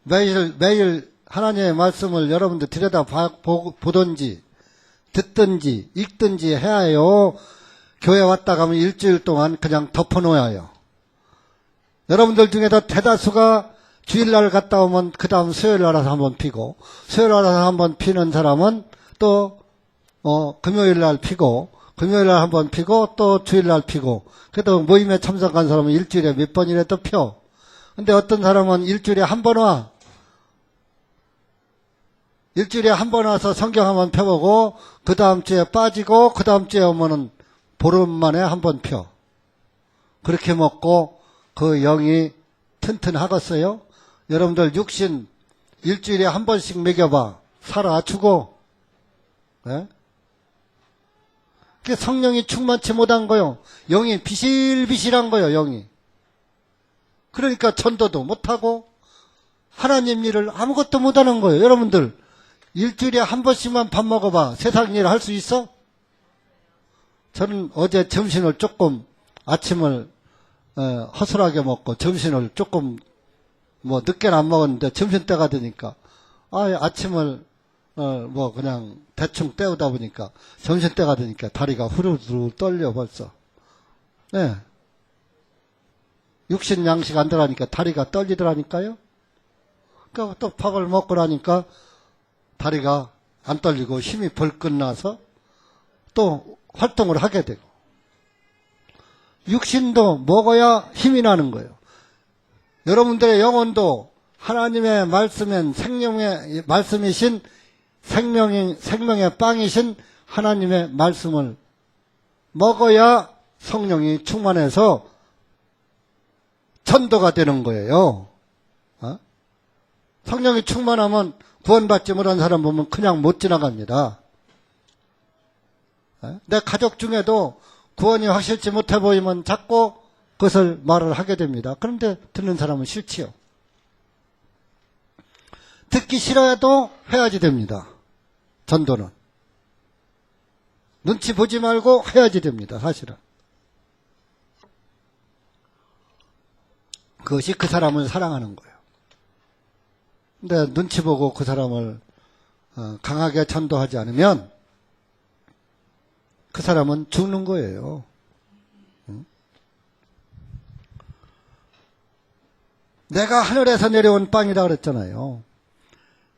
매일 하나님의 말씀을 여러분들 들여다 보든지 듣든지 읽든지 해야 해요. 교회 왔다 가면 일주일 동안 그냥 덮어놓아요. 여러분들 중에도 대다수가 주일날 갔다 오면 그 다음 수요일날 와서 한번 피고 수요일날 와서 한번 피는 사람은 또 금요일날 피고 금요일날 한번 피고 또 주일날 피고 그래도 모임에 참석한 사람은 일주일에 몇 번이라도 펴. 근데 어떤 사람은 일주일에 한 번 와. 일주일에 한 번 와서 성경 한번 펴보고 그 다음 주에 빠지고 그 다음 주에 오면은 보름 만에 한 번 펴. 그렇게 먹고 그 영이 튼튼하겠어요? 여러분들 육신 일주일에 한 번씩 먹여봐. 살아 죽어. 네? 그게 성령이 충만치 못한 거요. 영이 비실비실한 거요. 영이. 그러니까 전도도 못하고 하나님 일을 아무것도 못하는 거예요. 여러분들 일주일에 한 번씩만 밥 먹어봐. 세상 일 할 수 있어? 저는 어제 점심을 조금 아침을 허술하게 먹고 점심을 조금 뭐 늦게는 안 먹었는데 점심때가 되니까 아침을 그냥 대충 때우다 보니까 점심때가 되니까 다리가 후루룩 떨려 벌써. 네. 육신 양식 안 들어가니까 다리가 떨리더라니까요. 그러니까 또 밥을 먹고 나니까 다리가 안 떨리고 힘이 벌끗 나서 또 활동을 하게 되고. 육신도 먹어야 힘이 나는 거예요. 여러분들의 영혼도 하나님의 말씀엔 생명의 말씀이신 생명의 빵이신 하나님의 말씀을 먹어야 성령이 충만해서 전도가 되는 거예요. 성령이 충만하면 구원받지 못한 사람 보면 그냥 못 지나갑니다. 내 가족 중에도 구원이 확실치 못해 보이면 자꾸 그것을 말을 하게 됩니다. 그런데 듣는 사람은 싫지요. 듣기 싫어도 해야지 됩니다. 전도는. 눈치 보지 말고 해야지 됩니다. 사실은. 그것이 그 사람을 사랑하는 거예요. 근데 눈치 보고 그 사람을 강하게 전도하지 않으면 그 사람은 죽는 거예요. 내가 하늘에서 내려온 빵이라 그랬잖아요.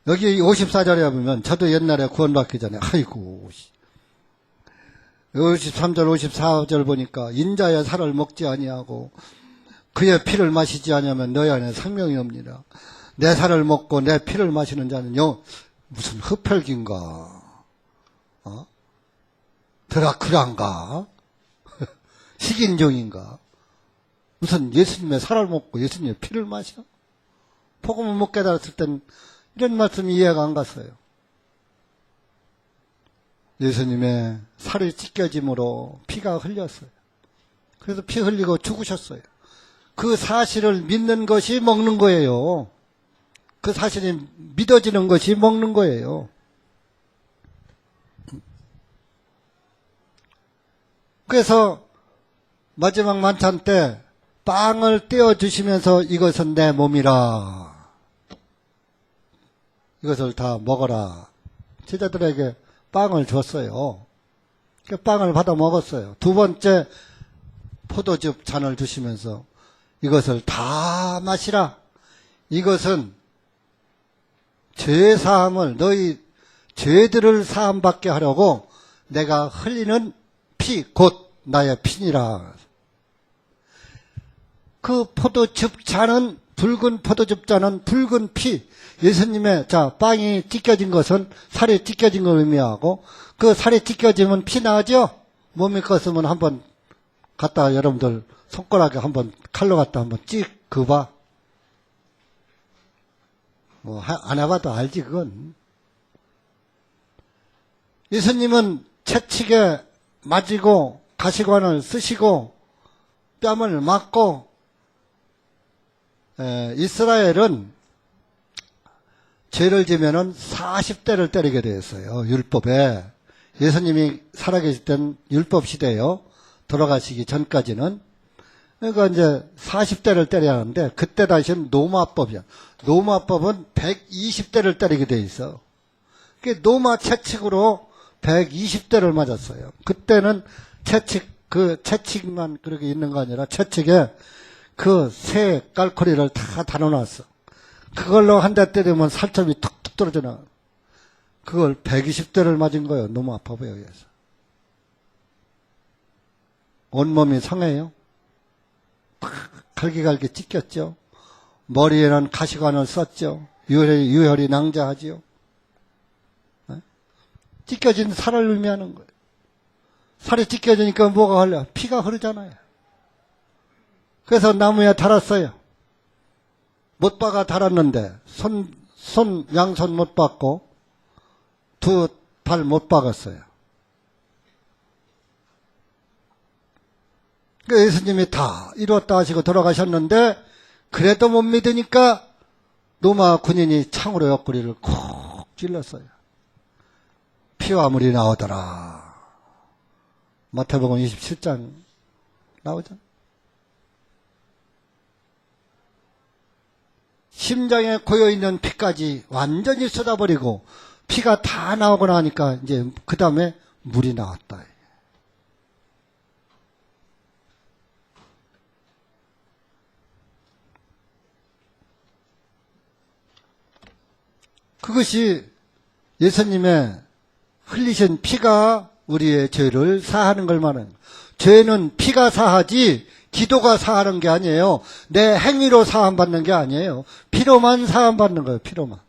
여기 54절에 보면 저도 옛날에 구원받기 전에 아이고 53절 54절 보니까 인자의 살을 먹지 아니하고 그의 피를 마시지 아니하면 너희 안에 생명이 없니라. 내 살을 먹고 내 피를 마시는 자는요 무슨 흡혈귀인가 드라큘라인가 식인종인가 무슨 예수님의 살을 먹고 예수님의 피를 마셔? 복음을 못 깨달았을 땐 이런 말씀이 이해가 안 갔어요. 예수님의 살이 찢겨짐으로 피가 흘렸어요. 그래서 피 흘리고 죽으셨어요. 그 사실을 믿는 것이 먹는 거예요. 그 사실이 믿어지는 것이 먹는 거예요. 그래서 마지막 만찬 때 빵을 떼어주시면서 이것은 내 몸이라. 이것을 다 먹어라. 제자들에게 빵을 줬어요. 그 빵을 받아 먹었어요. 두 번째 포도즙 잔을 주시면서 이것을 다 마시라. 이것은 죄사함을 너희 죄들을 사함받게 하려고 내가 흘리는 피 곧 나의 피니라. 그 포도즙 잔은 붉은 포도즙 잔은 붉은 피. 예수님의 빵이 찢겨진 것은 살이 찢겨진 걸 의미하고 그 살이 찢겨지면 피 나죠. 몸이 껐으면 한번 갖다 여러분들 손가락에 한번 칼로 갖다 한번 찍 그봐. 안 해봐도 알지 그건. 예수님은 채찍에 맞이고 가시관을 쓰시고 뺨을 맞고 이스라엘은 죄를 지면은 40대를 때리게 되었어요. 율법에. 예수님이 살아계실 땐 율법 시대예요. 돌아가시기 전까지는. 그러니까 이제 40대를 때려야 하는데 그때 당시는 노마법이야. 노마법은 120대를 때리게 돼 있어. 그 노마 채찍으로 120대를 맞았어요. 그때는 채찍만 그렇게 있는 거 아니라 채찍에 그 새 깔코리를 다 달아놨어. 그걸로 한 대 때리면 살점이 툭툭 떨어져 나와. 그걸 120대를 맞은 거예요. 너무 아파 보여, 여기서. 온몸이 상해요. 갈기갈기 찢겼죠. 머리에는 가시관을 썼죠. 유혈이 낭자하지요. 찢겨진 살을 의미하는 거예요. 살이 찢겨지니까 뭐가 흘려? 피가 흐르잖아요. 그래서 나무에 달았어요. 못 박아 달았는데 양손 못 박고 두 발 못 박았어요. 그 예수님이 다 이루었다 하시고 돌아가셨는데 그래도 못 믿으니까 로마 군인이 창으로 옆구리를 콕 찔렀어요. 피와 물이 나오더라. 마태복음 27장 나오죠. 심장에 고여있는 피까지 완전히 쏟아버리고 피가 다 나오고 나니까 이제 그 다음에 물이 나왔다. 그것이 예수님의 흘리신 피가 우리의 죄를 사하는 걸 말하는. 죄는 피가 사하지 기도가 사하는 게 아니에요. 내 행위로 사함받는 게 아니에요. 피로만 사함받는 거예요. 피로만.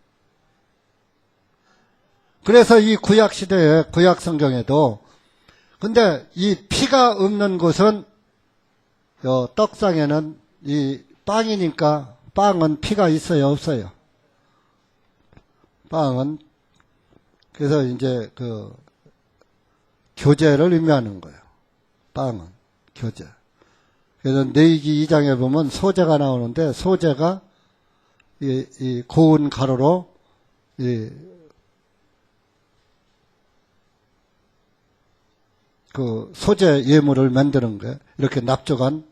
그래서 이 구약시대에 구약성경에도 근데 이 피가 없는 곳은 떡상에는 이 빵이니까 빵은 피가 있어요 없어요? 빵은 그래서 이제 그 교제를 의미하는 거예요. 빵은 교제. 그래서 레위기 2장에 보면 소제가 나오는데 소제가 이 고운 가루로 이, 그 소재 예물을 만드는 거예요. 이렇게 납작한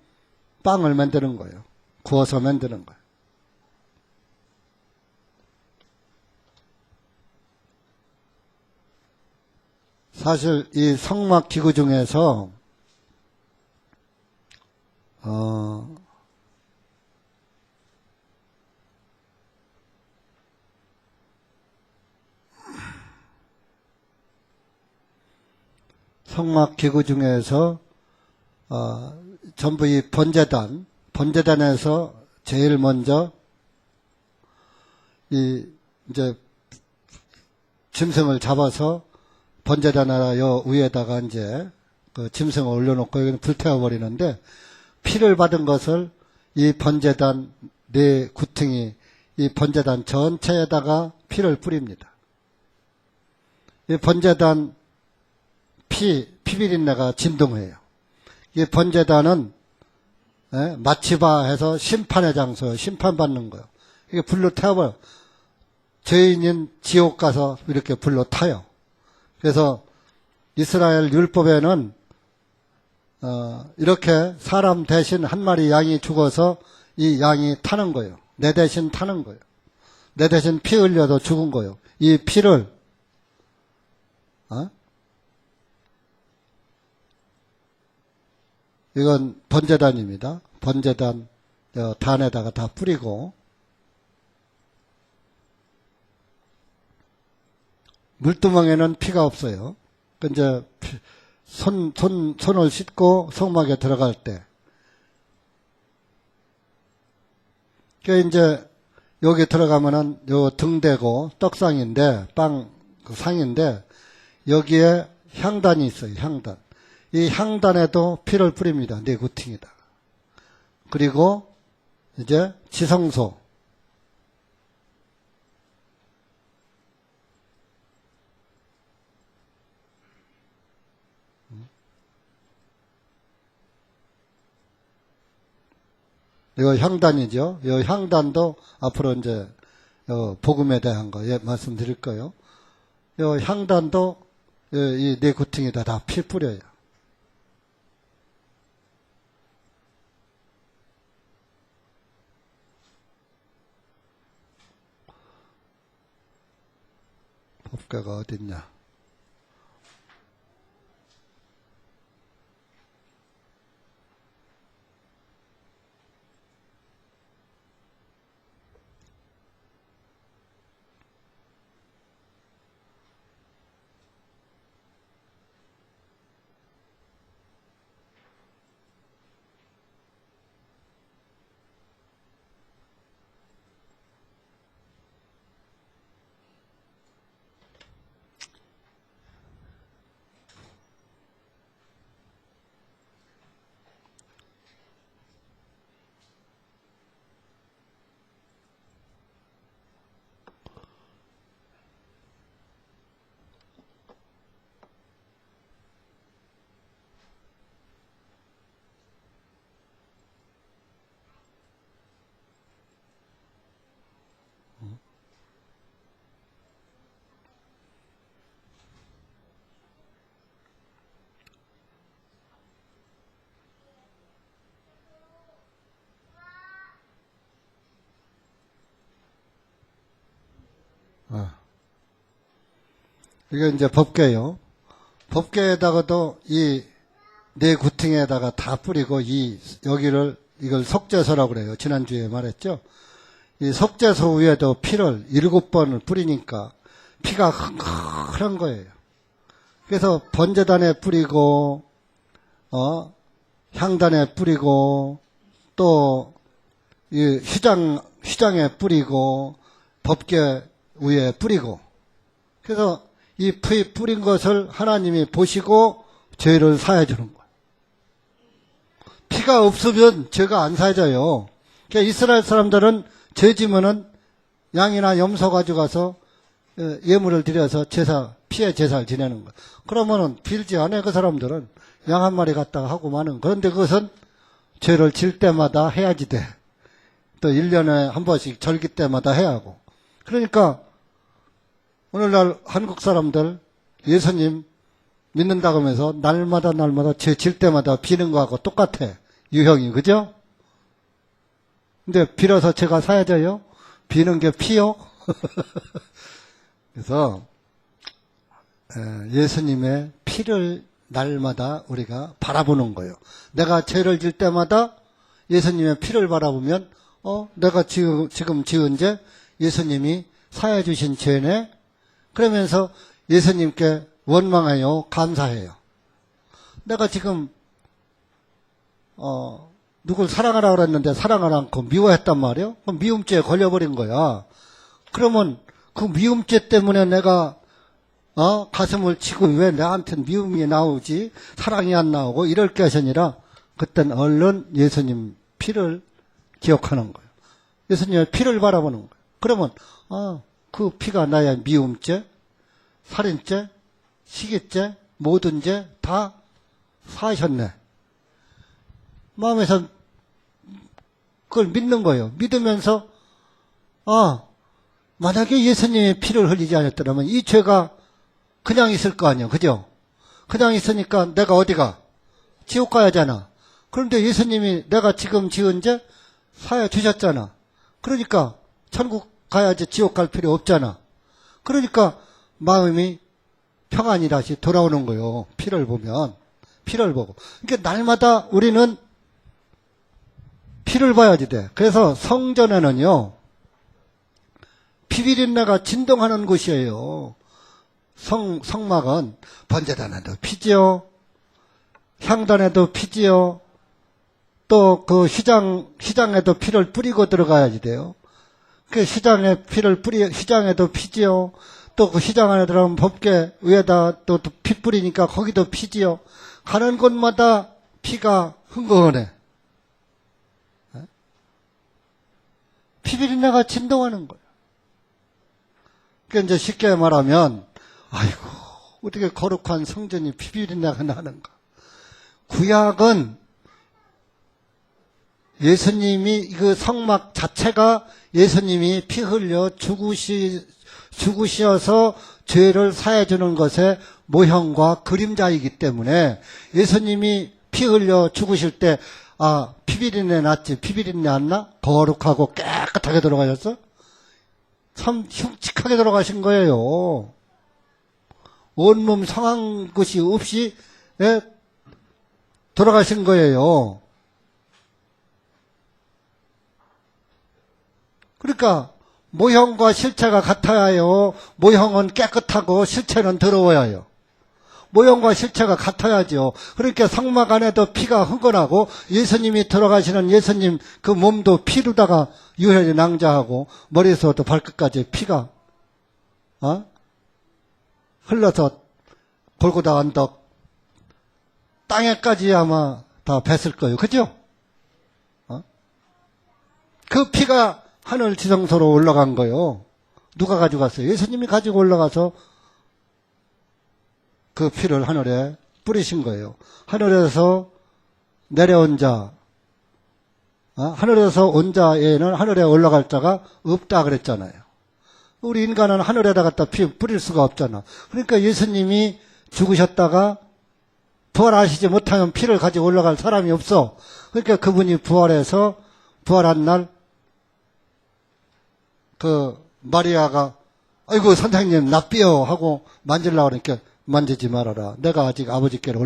빵을 만드는 거예요. 구워서 만드는 거예요. 사실 이 성막 기구 중에서 성막 기구 중에서 전부 이 번제단에서 제일 먼저 이제 짐승을 잡아서 번제단 하나 요 위에다가 이제 그 짐승을 올려놓고 여기는 불태워버리는데, 피를 받은 것을 이 번제단 네 구퉁이 이 번제단 전체에다가 피를 뿌립니다. 이 번제단 피비린내가 진동해요. 이 번제단은 마치바 해서 심판의 장소예요. 심판받는 거예요. 이게 불로 태워버려. 죄인인 지옥 가서 이렇게 불로 타요. 그래서 이스라엘 율법에는 이렇게 사람 대신 한 마리 양이 죽어서 이 양이 타는 거예요. 내 대신 타는 거예요. 내 대신 피 흘려도 죽은 거예요. 이 피를 이건 번제단입니다. 번제단 단에다가 다 뿌리고, 물두멍에는 피가 없어요. 이제 손을 씻고 성막에 들어갈 때, 그 이제 여기 들어가면은 요 등대고 떡상인데 그 상인데 여기에 향단이 있어요. 향단. 이 향단에도 피를 뿌립니다. 네 구팅이다. 그리고 이제 지성소. 이거 향단이죠. 이 향단도 앞으로 이제 복음에 대한 거 말씀드릴 거예요. 이 향단도 이 네 구팅에다 다 피 뿌려요. 법궤가 어딨냐? 이게 이제 법궤요. 법궤에다가도 이 네 구팅에다가 다 뿌리고 이걸 속죄소라고 그래요. 지난주에 말했죠. 이 속죄소 위에도 피를 7번을 뿌리니까 피가 흥건한 거예요. 그래서 번제단에 뿌리고 향단에 뿌리고 또 이 휘장에 뿌리고 법궤 위에 뿌리고, 그래서 이 피 뿌린 것을 하나님이 보시고 죄를 사해 주는 거예요. 피가 없으면 죄가 안 사해져요. 그러니까 이스라엘 사람들은 죄 지면은 양이나 염소 가져가서 예물을 드려서 피의 제사를 지내는 거예요. 그러면은 빌지 않아요. 그 사람들은 양 한 마리 갖다가 하고 마는. 그런데 그것은 죄를 질 때마다 해야지 돼. 또 1년에 한 번씩 절기 때마다 해야 하고. 그러니까 오늘날 한국 사람들 예수님 믿는다고 하면서 날마다 죄 질 때마다 비는 거하고 똑같아. 유형이, 그죠? 근데 빌어서 죄가 사해져요? 비는 게 피요? 그래서 예수님의 피를 날마다 우리가 바라보는 거예요. 내가 죄를 질 때마다 예수님의 피를 바라보면 내가 지금 지은 죄 예수님이 사해 주신 죄네. 그러면서 예수님께 원망해요. 감사해요. 내가 지금 누굴 사랑하라 그랬는데 사랑을 않고 미워했단 말이에요. 그럼 미움죄에 걸려버린 거야. 그러면 그 미움죄 때문에 내가 가슴을 치고 왜 나한테는 미움이 나오지 사랑이 안 나오고 이럴 것이 아니라 그땐 얼른 예수님 피를 기억하는 거예요. 예수님의 피를 바라보는 거예요. 그러면 그 피가 나의 미움죄, 살인죄, 시기죄, 모든 죄 다 사하셨네. 마음에서 그걸 믿는 거예요. 믿으면서 만약에 예수님의 피를 흘리지 않았더라면 이 죄가 그냥 있을 거 아니에요. 그죠? 그냥 있으니까 내가 어디가? 지옥 가야 하잖아. 그런데 예수님이 내가 지금 지은 죄 사해 주셨잖아. 그러니까 천국 가야지 지옥 갈 필요 없잖아. 그러니까 마음이 평안이 다시 돌아오는 거예요. 피를 보면. 피를 보고. 그러니까 날마다 우리는 피를 봐야지 돼. 그래서 성전에는요, 피비린내가 진동하는 곳이에요. 성막은 번제단에도 피지요. 향단에도 피지요. 또 그 휘장에도 피를 뿌리고 들어가야지 돼요. 그 휘장에도 피지요. 또 그 휘장 안에 들어가면 법궤 위에다 또 피 뿌리니까 거기도 피지요. 가는 곳마다 피가 흥건해. 피비린내가 진동하는 거예요. 그러니까 이제 쉽게 말하면, 아이고, 어떻게 거룩한 성전이 피비린내가 나는가. 구약은 예수님이 그 성막 자체가 예수님이 피 흘려 죽으셔서 죄를 사해 주는 것의 모형과 그림자이기 때문에 예수님이 피 흘려 죽으실 때 피비린내 났지. 피비린내 안 나? 거룩하고 깨끗하게 돌아가셨어? 참 흉측하게 돌아가신 거예요. 온몸 상한 것이 없이 돌아가신 거예요. 그러니까 모형과 실체가 같아야 해요. 모형은 깨끗하고 실체는 더러워야 해요. 모형과 실체가 같아야죠. 그러니까 성막 안에도 피가 흥건하고 예수님이 들어가시는 예수님 그 몸도 피로다가 유혈이 낭자하고 머리에서부터 발끝까지 피가 흘러서 골고다 언덕 땅에까지 아마 다 뱄을 거예요. 그죠? 그 피가 하늘 지성소로 올라간 거예요. 누가 가져갔어요? 예수님이 가지고 올라가서 그 피를 하늘에 뿌리신 거예요. 하늘에서 내려온 자, 하늘에서 온 자에는 하늘에 올라갈 자가 없다 그랬잖아요. 우리 인간은 하늘에다 갖다 피 뿌릴 수가 없잖아. 그러니까 예수님이 죽으셨다가 부활하시지 못하면 피를 가지고 올라갈 사람이 없어. 그러니까 그분이 부활해서 부활한 날 그 마리아가 아이고 선생님 납비요 하고 만질라고 그러니까 만지지 말아라. 내가 아직 아버지께로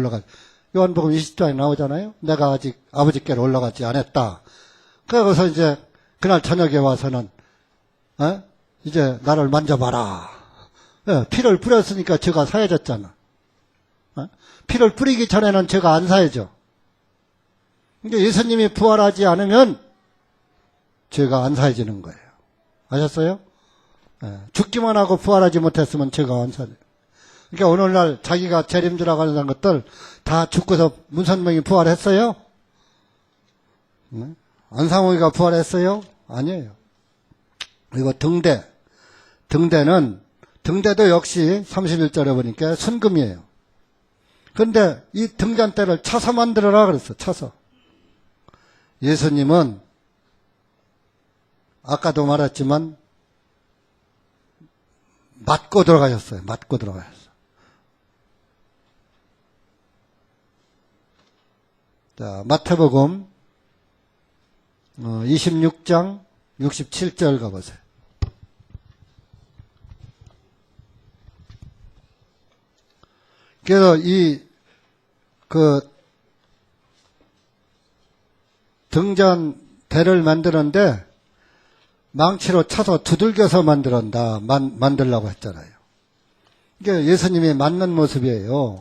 요한복음 20장에 나오잖아요. 내가 아직 아버지께로 올라가지 않았다. 그래서 이제 그날 저녁에 와서는 이제 나를 만져봐라. 피를 뿌렸으니까 죄가 사해졌잖아. 피를 뿌리기 전에는 죄가 안 사해져. 그러니까 예수님이 부활하지 않으면 죄가 안 사해지는 거예요. 아셨어요? 죽기만 하고 부활하지 못했으면 죄가 안 사해져요. 그러니까 오늘날 자기가 재림주라고 하는 것들 다 죽고서 문선명이 부활했어요? 안상호이가 부활했어요? 아니에요. 그리고 등대도 역시 31절에 보니까 순금이에요. 그런데 이 등잔대를 차서 만들어라 그랬어. 차서. 예수님은 아까도 말했지만 맞고 들어가셨어요. 맞고 들어가셨어요. 자, 마태복음 26장 67절 가보세요. 그래서 등잔대를 만드는데 망치로 쳐서 두들겨서 만들려고 했잖아요. 이게 예수님이 맞는 모습이에요.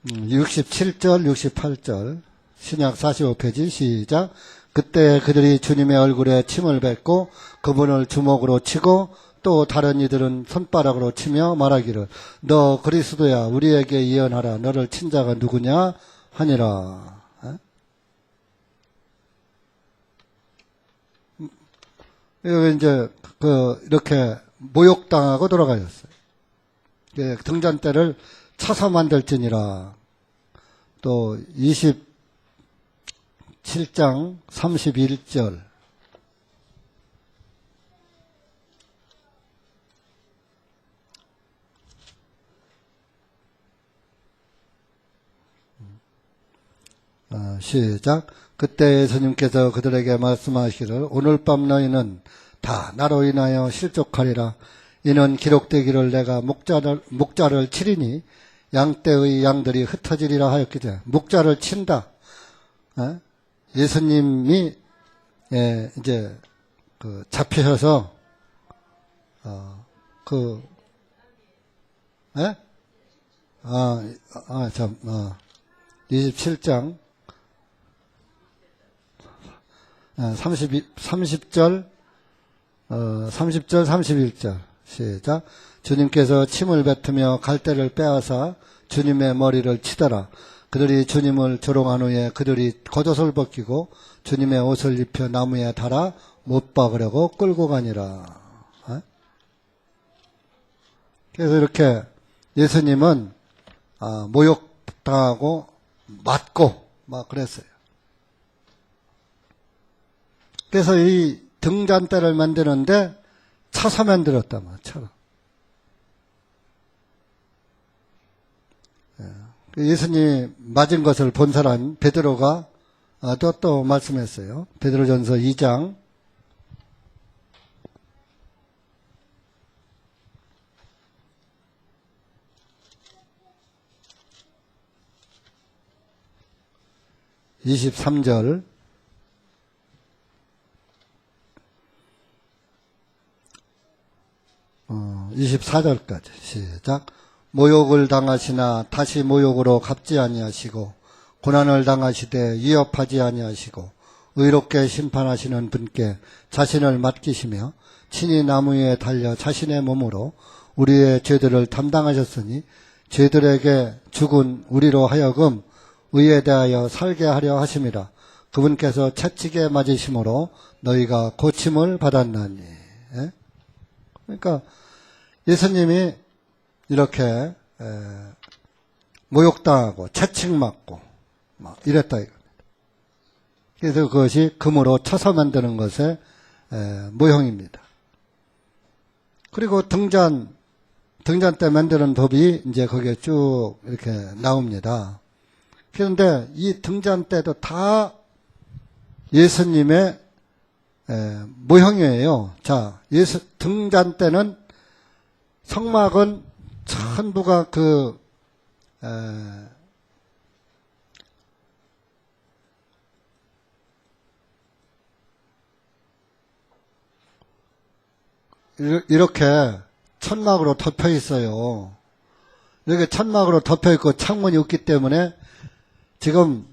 67절, 68절, 신약 45페이지 시작. 그때 그들이 주님의 얼굴에 침을 뱉고 그분을 주먹으로 치고 또 다른 이들은 손바닥으로 치며 말하기를 너 그리스도야 우리에게 예언하라. 너를 친 자가 누구냐 하니라. 이제 이렇게 모욕당하고 돌아가셨어요. 등잔대를 차서 만들지니라. 또 27장 31절. 시작. 그때 예수님께서 그들에게 말씀하시기를 오늘 밤 너희는 다 나로 인하여 실족하리라. 이는 기록되기를 내가 목자를 치리니 양떼의 양들이 흩어지리라 하였기때 목자를 친다. 예수님이 이제 잡히셔서 27장 30절 31절 시작. 주님께서 침을 뱉으며 갈대를 빼앗아 주님의 머리를 치더라. 그들이 주님을 조롱한 후에 그들이 겉옷을 벗기고 주님의 옷을 입혀 나무에 달아 못 박으려고 끌고 가니라. 그래서 이렇게 예수님은 모욕당하고 맞고 막 그랬어요. 그래서 이 등잔대를 만드는데 차서 만들었단 말이에요. 차로. 예수님이 맞은 것을 본 사람 베드로가 또 말씀했어요. 베드로전서 2장 23절 24절까지 시작. 모욕을 당하시나 다시 모욕으로 갚지 아니하시고 고난을 당하시되 위협하지 아니하시고 의롭게 심판하시는 분께 자신을 맡기시며 친히 나무 위에 달려 자신의 몸으로 우리의 죄들을 담당하셨으니 죄들에게 죽은 우리로 하여금 의에 대하여 살게 하려 하심이라. 그분께서 채찍에 맞으심으로 너희가 고침을 받았나니. 그러니까 예수님이 이렇게 모욕당하고 채찍 맞고 막 이랬다 이겁니다. 그래서 그것이 금으로 쳐서 만드는 것의 모형입니다. 그리고 등잔대 만드는 법이 이제 거기에 쭉 이렇게 나옵니다. 그런데 이 등잔대도 다 예수님의 모형이에요. 자, 등잔대는 성막은 전부가 이렇게 천막으로 덮여 있어요. 이렇게 천막으로 덮여 있고 창문이 없기 때문에 지금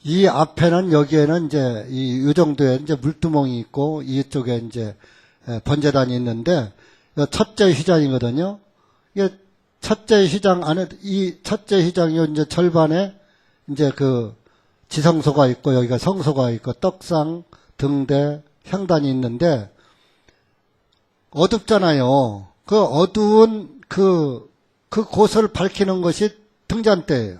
이 앞에는 여기에는 이제 이 정도의 이제 물두멍이 있고 이쪽에 이제 번제단이 있는데 첫째 휘장이거든요. 이게 첫째 휘장 안에 이 첫째 휘장이 이제 절반에 이제 지성소가 있고 여기가 성소가 있고 떡상, 등대, 향단이 있는데 어둡잖아요. 그 어두운 곳을 밝히는 것이 등잔대예요.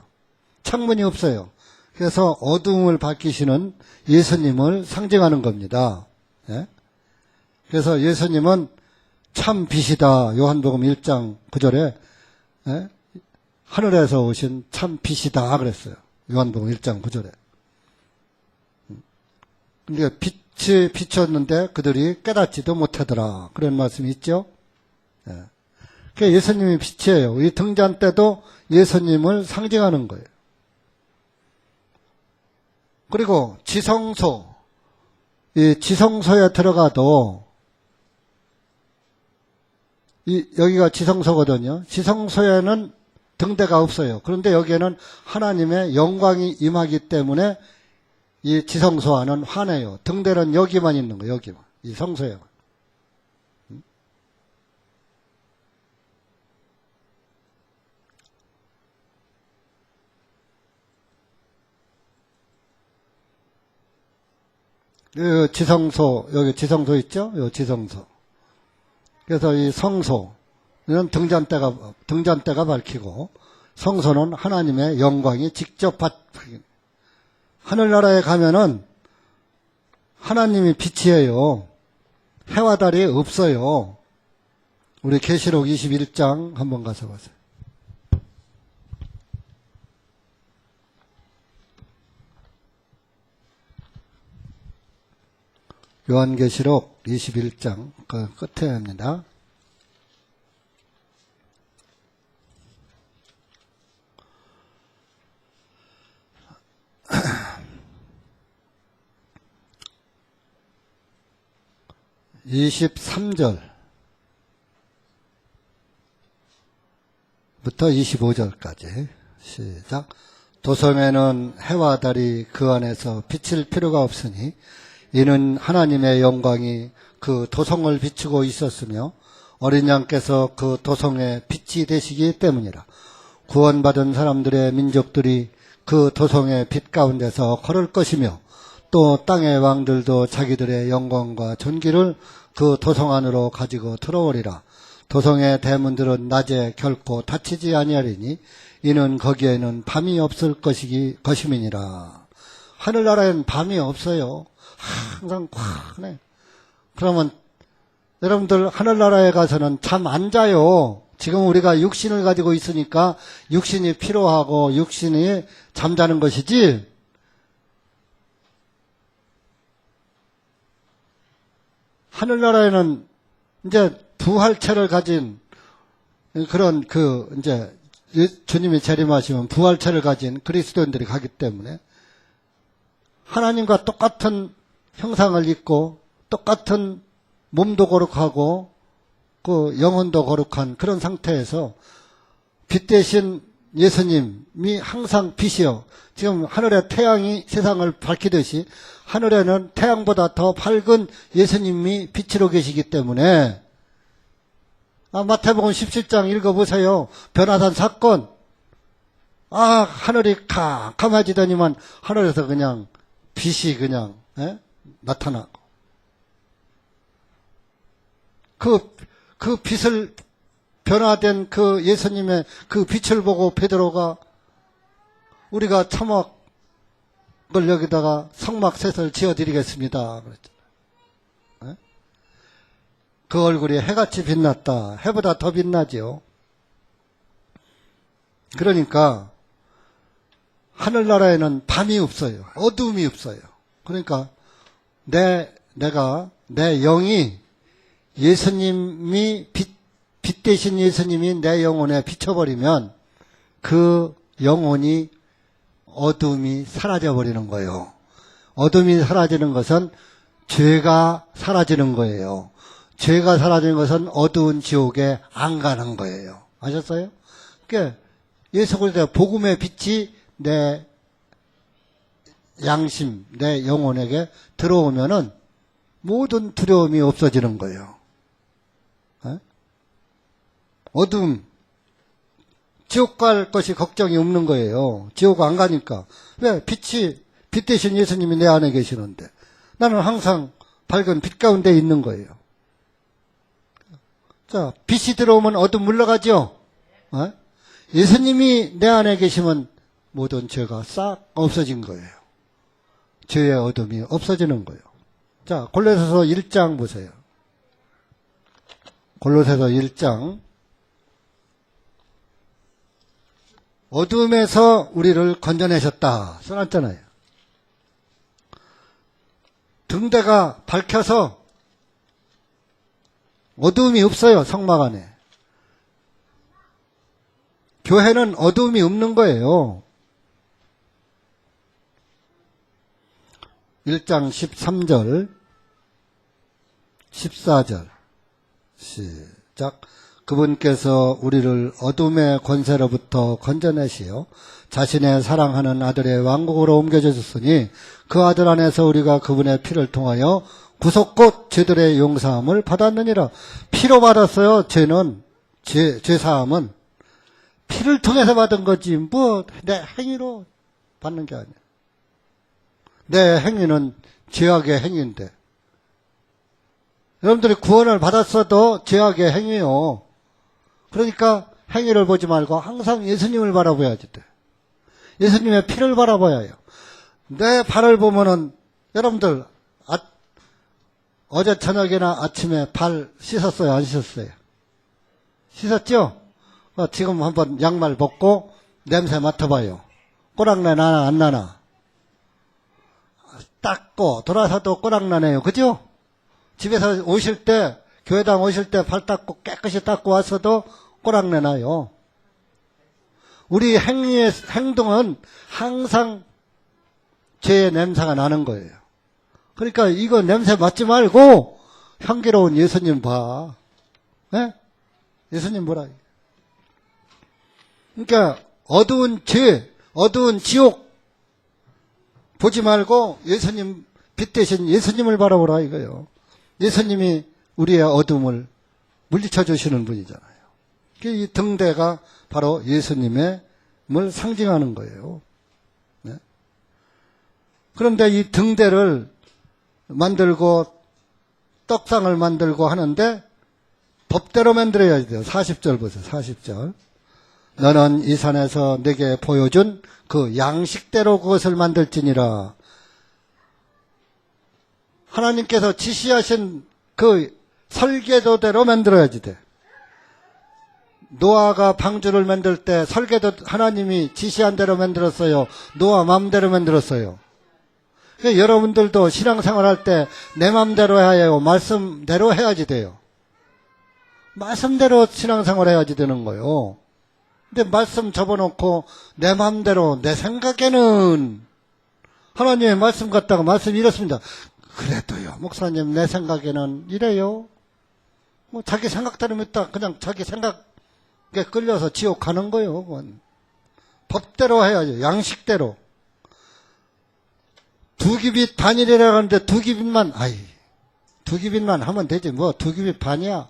창문이 없어요. 그래서 어두움을 밝히시는 예수님을 상징하는 겁니다. 예? 그래서 예수님은 참 빛이다. 요한복음 1장 9절에 예? 하늘에서 오신 참 빛이다 그랬어요. 요한복음 1장 9절에. 그러니까 빛이 비쳤는데 그들이 깨닫지도 못하더라. 그런 말씀이 있죠. 예. 그러니까 예수님이 빛이에요. 이 등잔 때도 예수님을 상징하는 거예요. 그리고 지성소, 이 지성소에 들어가도 여기가 지성소거든요. 지성소에는 등대가 없어요. 그런데 여기에는 하나님의 영광이 임하기 때문에 이 지성소 안은 환해요. 등대는 여기만 있는 거예요. 여기만. 이 성소에만. 이 지성소, 여기 지성소 있죠? 이 지성소. 그래서 이 성소는 등잔대가 밝히고, 성소는 하나님의 영광이 직접 하늘나라에 가면은 하나님이 빛이에요. 해와 달이 없어요. 우리 계시록 21장 한번 가서 보세요. 요한계시록 21장 그 끝에입니다. (23절부터) 25절까지 시작. 도성에는 해와 달이 그 안에서 비칠 필요가 없으니 이는 하나님의 영광이 그 도성을 비추고 있었으며 어린 양께서 그 도성의 빛이 되시기 때문이라. 구원받은 사람들의 민족들이 그 도성의 빛 가운데서 걸을 것이며 또 땅의 왕들도 자기들의 영광과 존귀를 그 도성 안으로 가지고 들어오리라. 도성의 대문들은 낮에 결코 닫히지 아니하리니 이는 거기에는 밤이 없을 것임이니라. 하늘나라에는 밤이 없어요. 항상 환해. 그러면 여러분들 하늘나라에 가서는 잠 안 자요. 지금 우리가 육신을 가지고 있으니까 육신이 피로하고 육신이 잠자는 것이지, 하늘나라에는 이제 부활체를 가진 그런 이제 주님이 재림하시면 부활체를 가진 그리스도인들이 가기 때문에 하나님과 똑같은 형상을 입고 똑같은 몸도 거룩하고 그 영혼도 거룩한 그런 상태에서 빛 대신 예수님이 항상 빛이요. 지금 하늘에 태양이 세상을 밝히듯이 하늘에는 태양보다 더 밝은 예수님이 빛으로 계시기 때문에 마태복음 17장 읽어보세요. 변화산 사건. 하늘이 캄캄해지더니만 하늘에서 그냥 빛이 그냥 나타나고 그 빛을 변화된 그 예수님의 그 빛을 보고 베드로가 우리가 참막을 여기다가 성막셋을 지어드리겠습니다. 그랬잖아요. 그 얼굴이 해같이 빛났다. 해보다 더 빛나죠. 그러니까 하늘나라에는 밤이 없어요. 어두움이 없어요. 그러니까 내 영이 예수님이 빛 대신 예수님이 내 영혼에 비춰버리면 그 영혼이 어둠이 사라져버리는 거예요. 어둠이 사라지는 것은 죄가 사라지는 거예요. 죄가 사라지는 것은 어두운 지옥에 안 가는 거예요. 아셨어요? 그러니까 예수 그리스도의 복음의 빛이 내 양심, 내 영혼에게 들어오면은 모든 두려움이 없어지는 거예요. 어둠, 지옥 갈 것이 걱정이 없는 거예요. 지옥 안 가니까. 왜? 빛 대신 예수님이 내 안에 계시는데 나는 항상 밝은 빛 가운데 있는 거예요. 자, 빛이 들어오면 어둠 물러가죠? 예수님이 내 안에 계시면 모든 죄가 싹 없어진 거예요. 죄의 어둠이 없어지는 거예요. 자, 골로새서 1장 보세요. 골로새서 1장. 어둠에서 우리를 건져내셨다 써놨잖아요. 등대가 밝혀서 어둠이 없어요. 성막 안에. 교회는 어둠이 없는 거예요. 1장 13절 14절 시작. 그분께서 우리를 어둠의 권세로부터 건져내시어 자신의 사랑하는 아들의 왕국으로 옮겨주셨으니 그 아들 안에서 우리가 그분의 피를 통하여 구속 곧 죄들의 용서함을 받았느니라. 피로 받았어요. 죄사함은 피를 통해서 받은 거지 뭐 내 행위로 받는 게 아니야. 내 행위는 죄악의 행위인데 여러분들이 구원을 받았어도 죄악의 행위요. 그러니까 행위를 보지 말고 항상 예수님을 바라봐야지 돼. 예수님의 피를 바라봐야 해요. 내 발을 보면은 여러분들 어제 저녁이나 아침에 발 씻었어요? 안 씻었어요? 씻었죠? 지금 한번 양말 벗고 냄새 맡아봐요. 꼬랑내 나나 안 나나? 닦고 돌아서도 꼬랑나네요. 그죠? 집에서 오실 때 교회당 오실 때 발 닦고 깨끗이 닦고 왔어도 꼬랑내 나요. 우리 행동은 항상 죄의 냄새가 나는 거예요. 그러니까 이거 냄새 맡지 말고 향기로운 예수님 봐. 네? 예수님 보라. 그러니까 어두운 죄, 어두운 지옥 보지 말고 예수님, 빛 대신 예수님을 바라보라 이거예요. 예수님이 우리의 어둠을 물리쳐 주시는 분이잖아요. 이 등대가 바로 예수님을 상징하는 거예요. 네? 그런데 이 등대를 만들고 떡상을 만들고 하는데 법대로 만들어야 돼요. 40절 보세요. 40절. 너는 이 산에서 내게 보여준 그 양식대로 그것을 만들지니라. 하나님께서 지시하신 그 설계도대로 만들어야지 돼. 노아가 방주를 만들 때 설계도 하나님이 지시한 대로 만들었어요? 노아 마음대로 만들었어요? 그러니까 여러분들도 신앙생활 할 때 내 마음대로 해야 해요? 말씀대로 해야지 돼요? 말씀대로 신앙생활 해야지 되는 거예요. 근데 말씀 접어놓고 내 마음대로 내 생각에는 하나님의 말씀 갖다가 말씀이 이렇습니다. 그래도요 목사님 내 생각에는 이래요. 뭐 자기 생각대로 믿다 그냥 자기 생각에 끌려서 지옥 가는 거예요. 그건. 법대로 해야죠. 양식대로. 두 기빗 반이라고 하는데 두 기빗만 하면 되지. 뭐 두 기빗 반이야.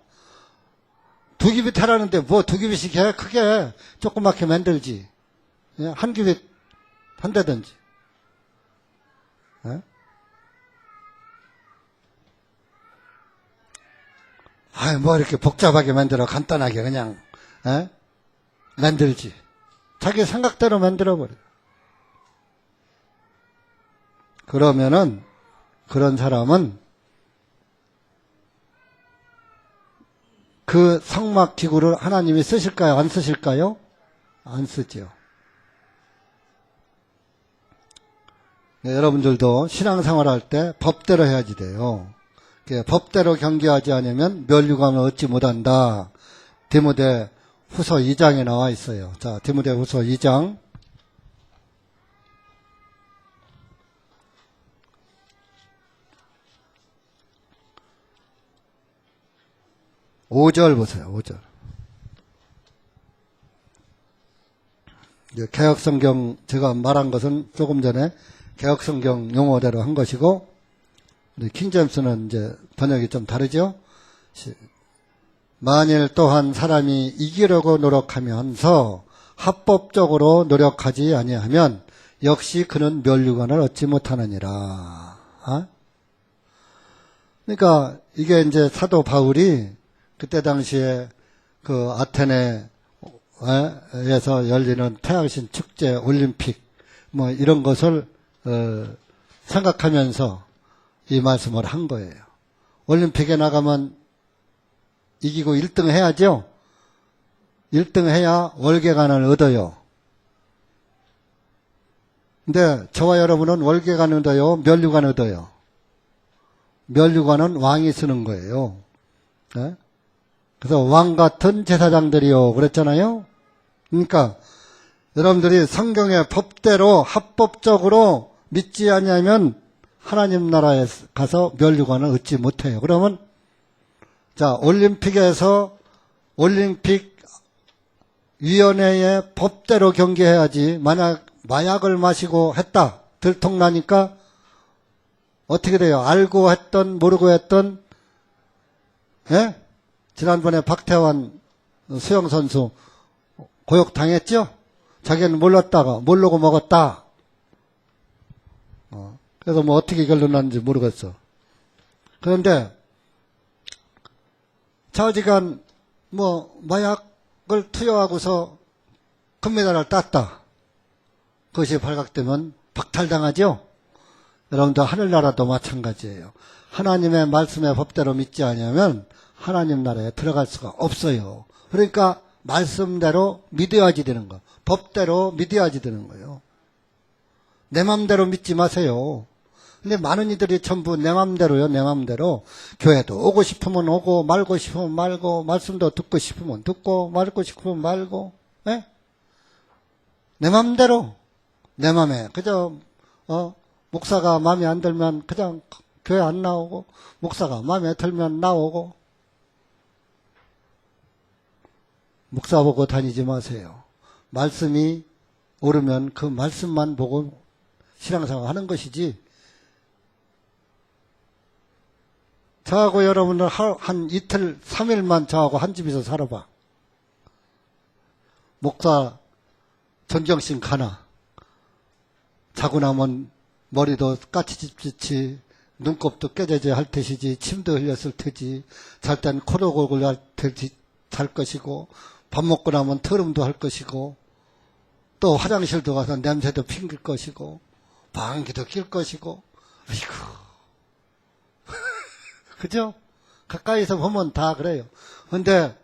두 기빗 하라는데 뭐 두 기빗씩 해? 크게 조그맣게 만들지. 한 기빗 한다든지. 뭐 이렇게 복잡하게 만들어 간단하게 그냥 만들지. 자기 생각대로 만들어버려. 그러면은 그런 사람은 그 성막 기구를 하나님이 쓰실까요? 안 쓰실까요? 안 쓰죠. 네, 여러분들도 신앙생활 할 때 법대로 해야지 돼요. 법대로 경계하지 않으면 면류관을 얻지 못한다. 디모데 후서 2장에 나와 있어요. 자, 디모데 후서 2장 5절 보세요. 5절. 개혁성경 제가 말한 것은 조금 전에 개혁성경 용어대로 한 것이고 킹제임스는 이제 번역이 좀 다르죠. 만일 또한 사람이 이기려고 노력하면서 합법적으로 노력하지 아니하면 역시 그는 면류관을 얻지 못하느니라. 그러니까 이게 이제 사도 바울이 그때 당시에 그 아테네에서 열리는 태양신 축제, 올림픽 뭐 이런 것을 생각하면서 이 말씀을 한 거예요. 올림픽에 나가면 이기고 1등 해야죠. 1등 해야 월계관을 얻어요. 근데 저와 여러분은 월계관 얻어요? 면류관 얻어요? 면류관은 왕이 쓰는 거예요. 네? 그래서 왕 같은 제사장들이요. 그랬잖아요. 그러니까 여러분들이 성경의 법대로 합법적으로 믿지 않으면 하나님 나라에 가서 면류관을 얻지 못해요. 그러면 자, 올림픽에서 올림픽 위원회의 법대로 경기해야지. 만약 마약을 마시고 했다 들통나니까 어떻게 돼요? 알고 했던 모르고 했던, 예? 지난번에 박태환 수영선수 고욕당했죠? 자기는 몰랐다가 모르고 먹었다. 그래서 뭐 어떻게 결론났는지 모르겠어. 그런데 좌지간 뭐 마약을 투여하고서 금메달을 땄다. 그것이 발각되면 박탈당하죠? 여러분들 하늘나라도 마찬가지예요. 하나님의 말씀의 법대로 믿지 않으면 하나님 나라에 들어갈 수가 없어요. 그러니까 말씀대로 믿어야지 되는 거. 법대로 믿어야지 되는 거예요. 내 맘대로 믿지 마세요. 근데 많은 이들이 전부 내 맘대로요. 내 맘대로. 교회도 오고 싶으면 오고 말고 싶으면 말고 말씀도 듣고 싶으면 듣고 말고 싶으면 말고. 예? 내 맘대로. 내 맘에. 그저 목사가 마음에 안 들면 그냥 교회 안 나오고 목사가 마음에 들면 나오고. 목사 보고 다니지 마세요. 말씀이 오르면 그 말씀만 보고 신앙생활 하는 것이지. 저하고 여러분은 한 이틀, 3일만 저하고 한 집에서 살아봐. 목사 전경심 가나. 자고 나면 머리도 까치집짓이 눈곱도 깨져져 할 테시지 침도 흘렸을 테지 잘 땐 코로 골골 할 테지 잘 것이고 밥 먹고 나면 트름도 할 것이고 또 화장실도 가서 냄새도 핑길 것이고 방귀도 낄 것이고 아이고 그죠? 가까이서 보면 다 그래요. 근데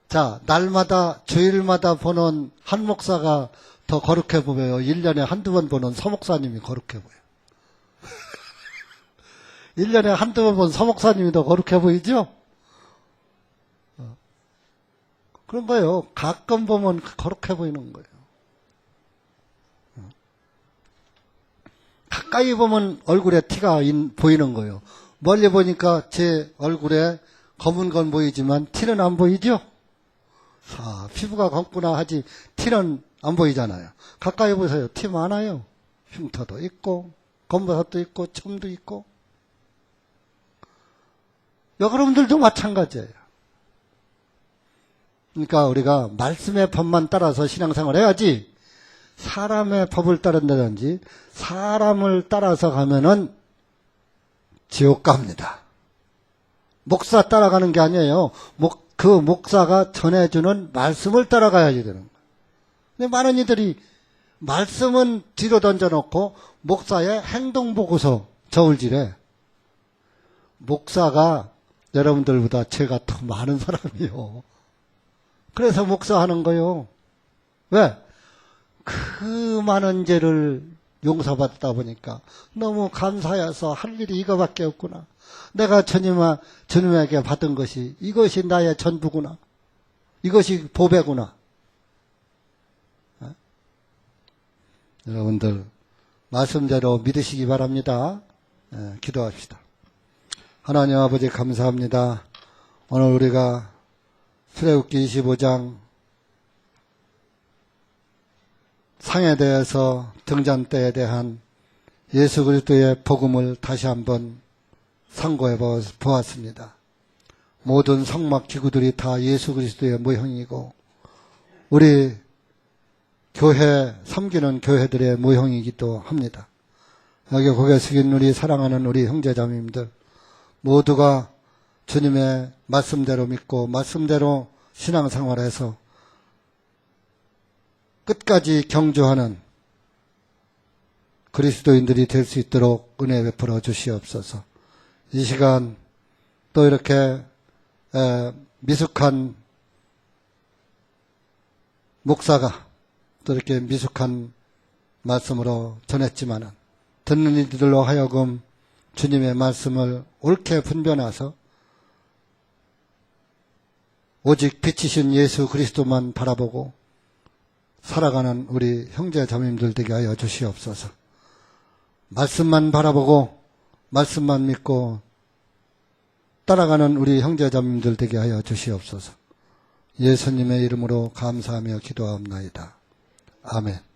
자 날마다 주일마다 보는 한 목사가 더 거룩해 보여요. 1년에 한두 번 보는 서목사님이 거룩해 보여요. 1년에 한두 번 본 서목사님이 더 거룩해 보이죠? 그런 거예요. 가끔 보면 거룩해 보이는 거예요. 가까이 보면 얼굴에 티가 보이는 거예요. 멀리 보니까 제 얼굴에 검은 건 보이지만 티는 안 보이죠? 피부가 검구나 하지 티는 안 보이잖아요. 가까이 보세요. 티 많아요. 흉터도 있고 검버섯도 있고 점도 있고. 여러분들도 마찬가지예요. 그러니까 우리가 말씀의 법만 따라서 신앙생활 해야지 사람의 법을 따른다든지 사람을 따라서 가면은 지옥 갑니다. 목사 따라가는 게 아니에요. 그 목사가 전해주는 말씀을 따라가야지 되는 거예요. 근데 많은 이들이 말씀은 뒤로 던져놓고 목사의 행동보고서 저울질해. 목사가 여러분들보다 죄가 더 많은 사람이요. 그래서 목사하는 거요. 왜? 그 많은 죄를 용서받다 보니까 너무 감사해서 할 일이 이거밖에 없구나. 내가 주님에게 받은 것이 이것이 나의 전부구나. 이것이 보배구나. 여러분들 말씀대로 믿으시기 바랍니다. 기도합시다. 하나님 아버지 감사합니다. 오늘 우리가 출애굽기 25장 상에 대해서 등잔 때에 대한 예수 그리스도의 복음을 다시 한번 상고해 보았습니다. 모든 성막 기구들이 다 예수 그리스도의 모형이고 우리 교회 섬기는 교회들의 모형이기도 합니다. 여기 고개 숙인 우리 사랑하는 우리 형제자매님들 모두가 주님의 말씀대로 믿고 말씀대로 신앙생활해서 끝까지 경주하는 그리스도인들이 될 수 있도록 은혜 베풀어 주시옵소서. 이 시간 또 이렇게 미숙한 목사가 또 이렇게 미숙한 말씀으로 전했지만은 듣는 이들로 하여금 주님의 말씀을 옳게 분별해서 오직 빛이신 예수 그리스도만 바라보고 살아가는 우리 형제 자매님들 되게 하여 주시옵소서. 말씀만 바라보고 말씀만 믿고 따라가는 우리 형제 자매님들 되게 하여 주시옵소서. 예수님의 이름으로 감사하며 기도하옵나이다. 아멘.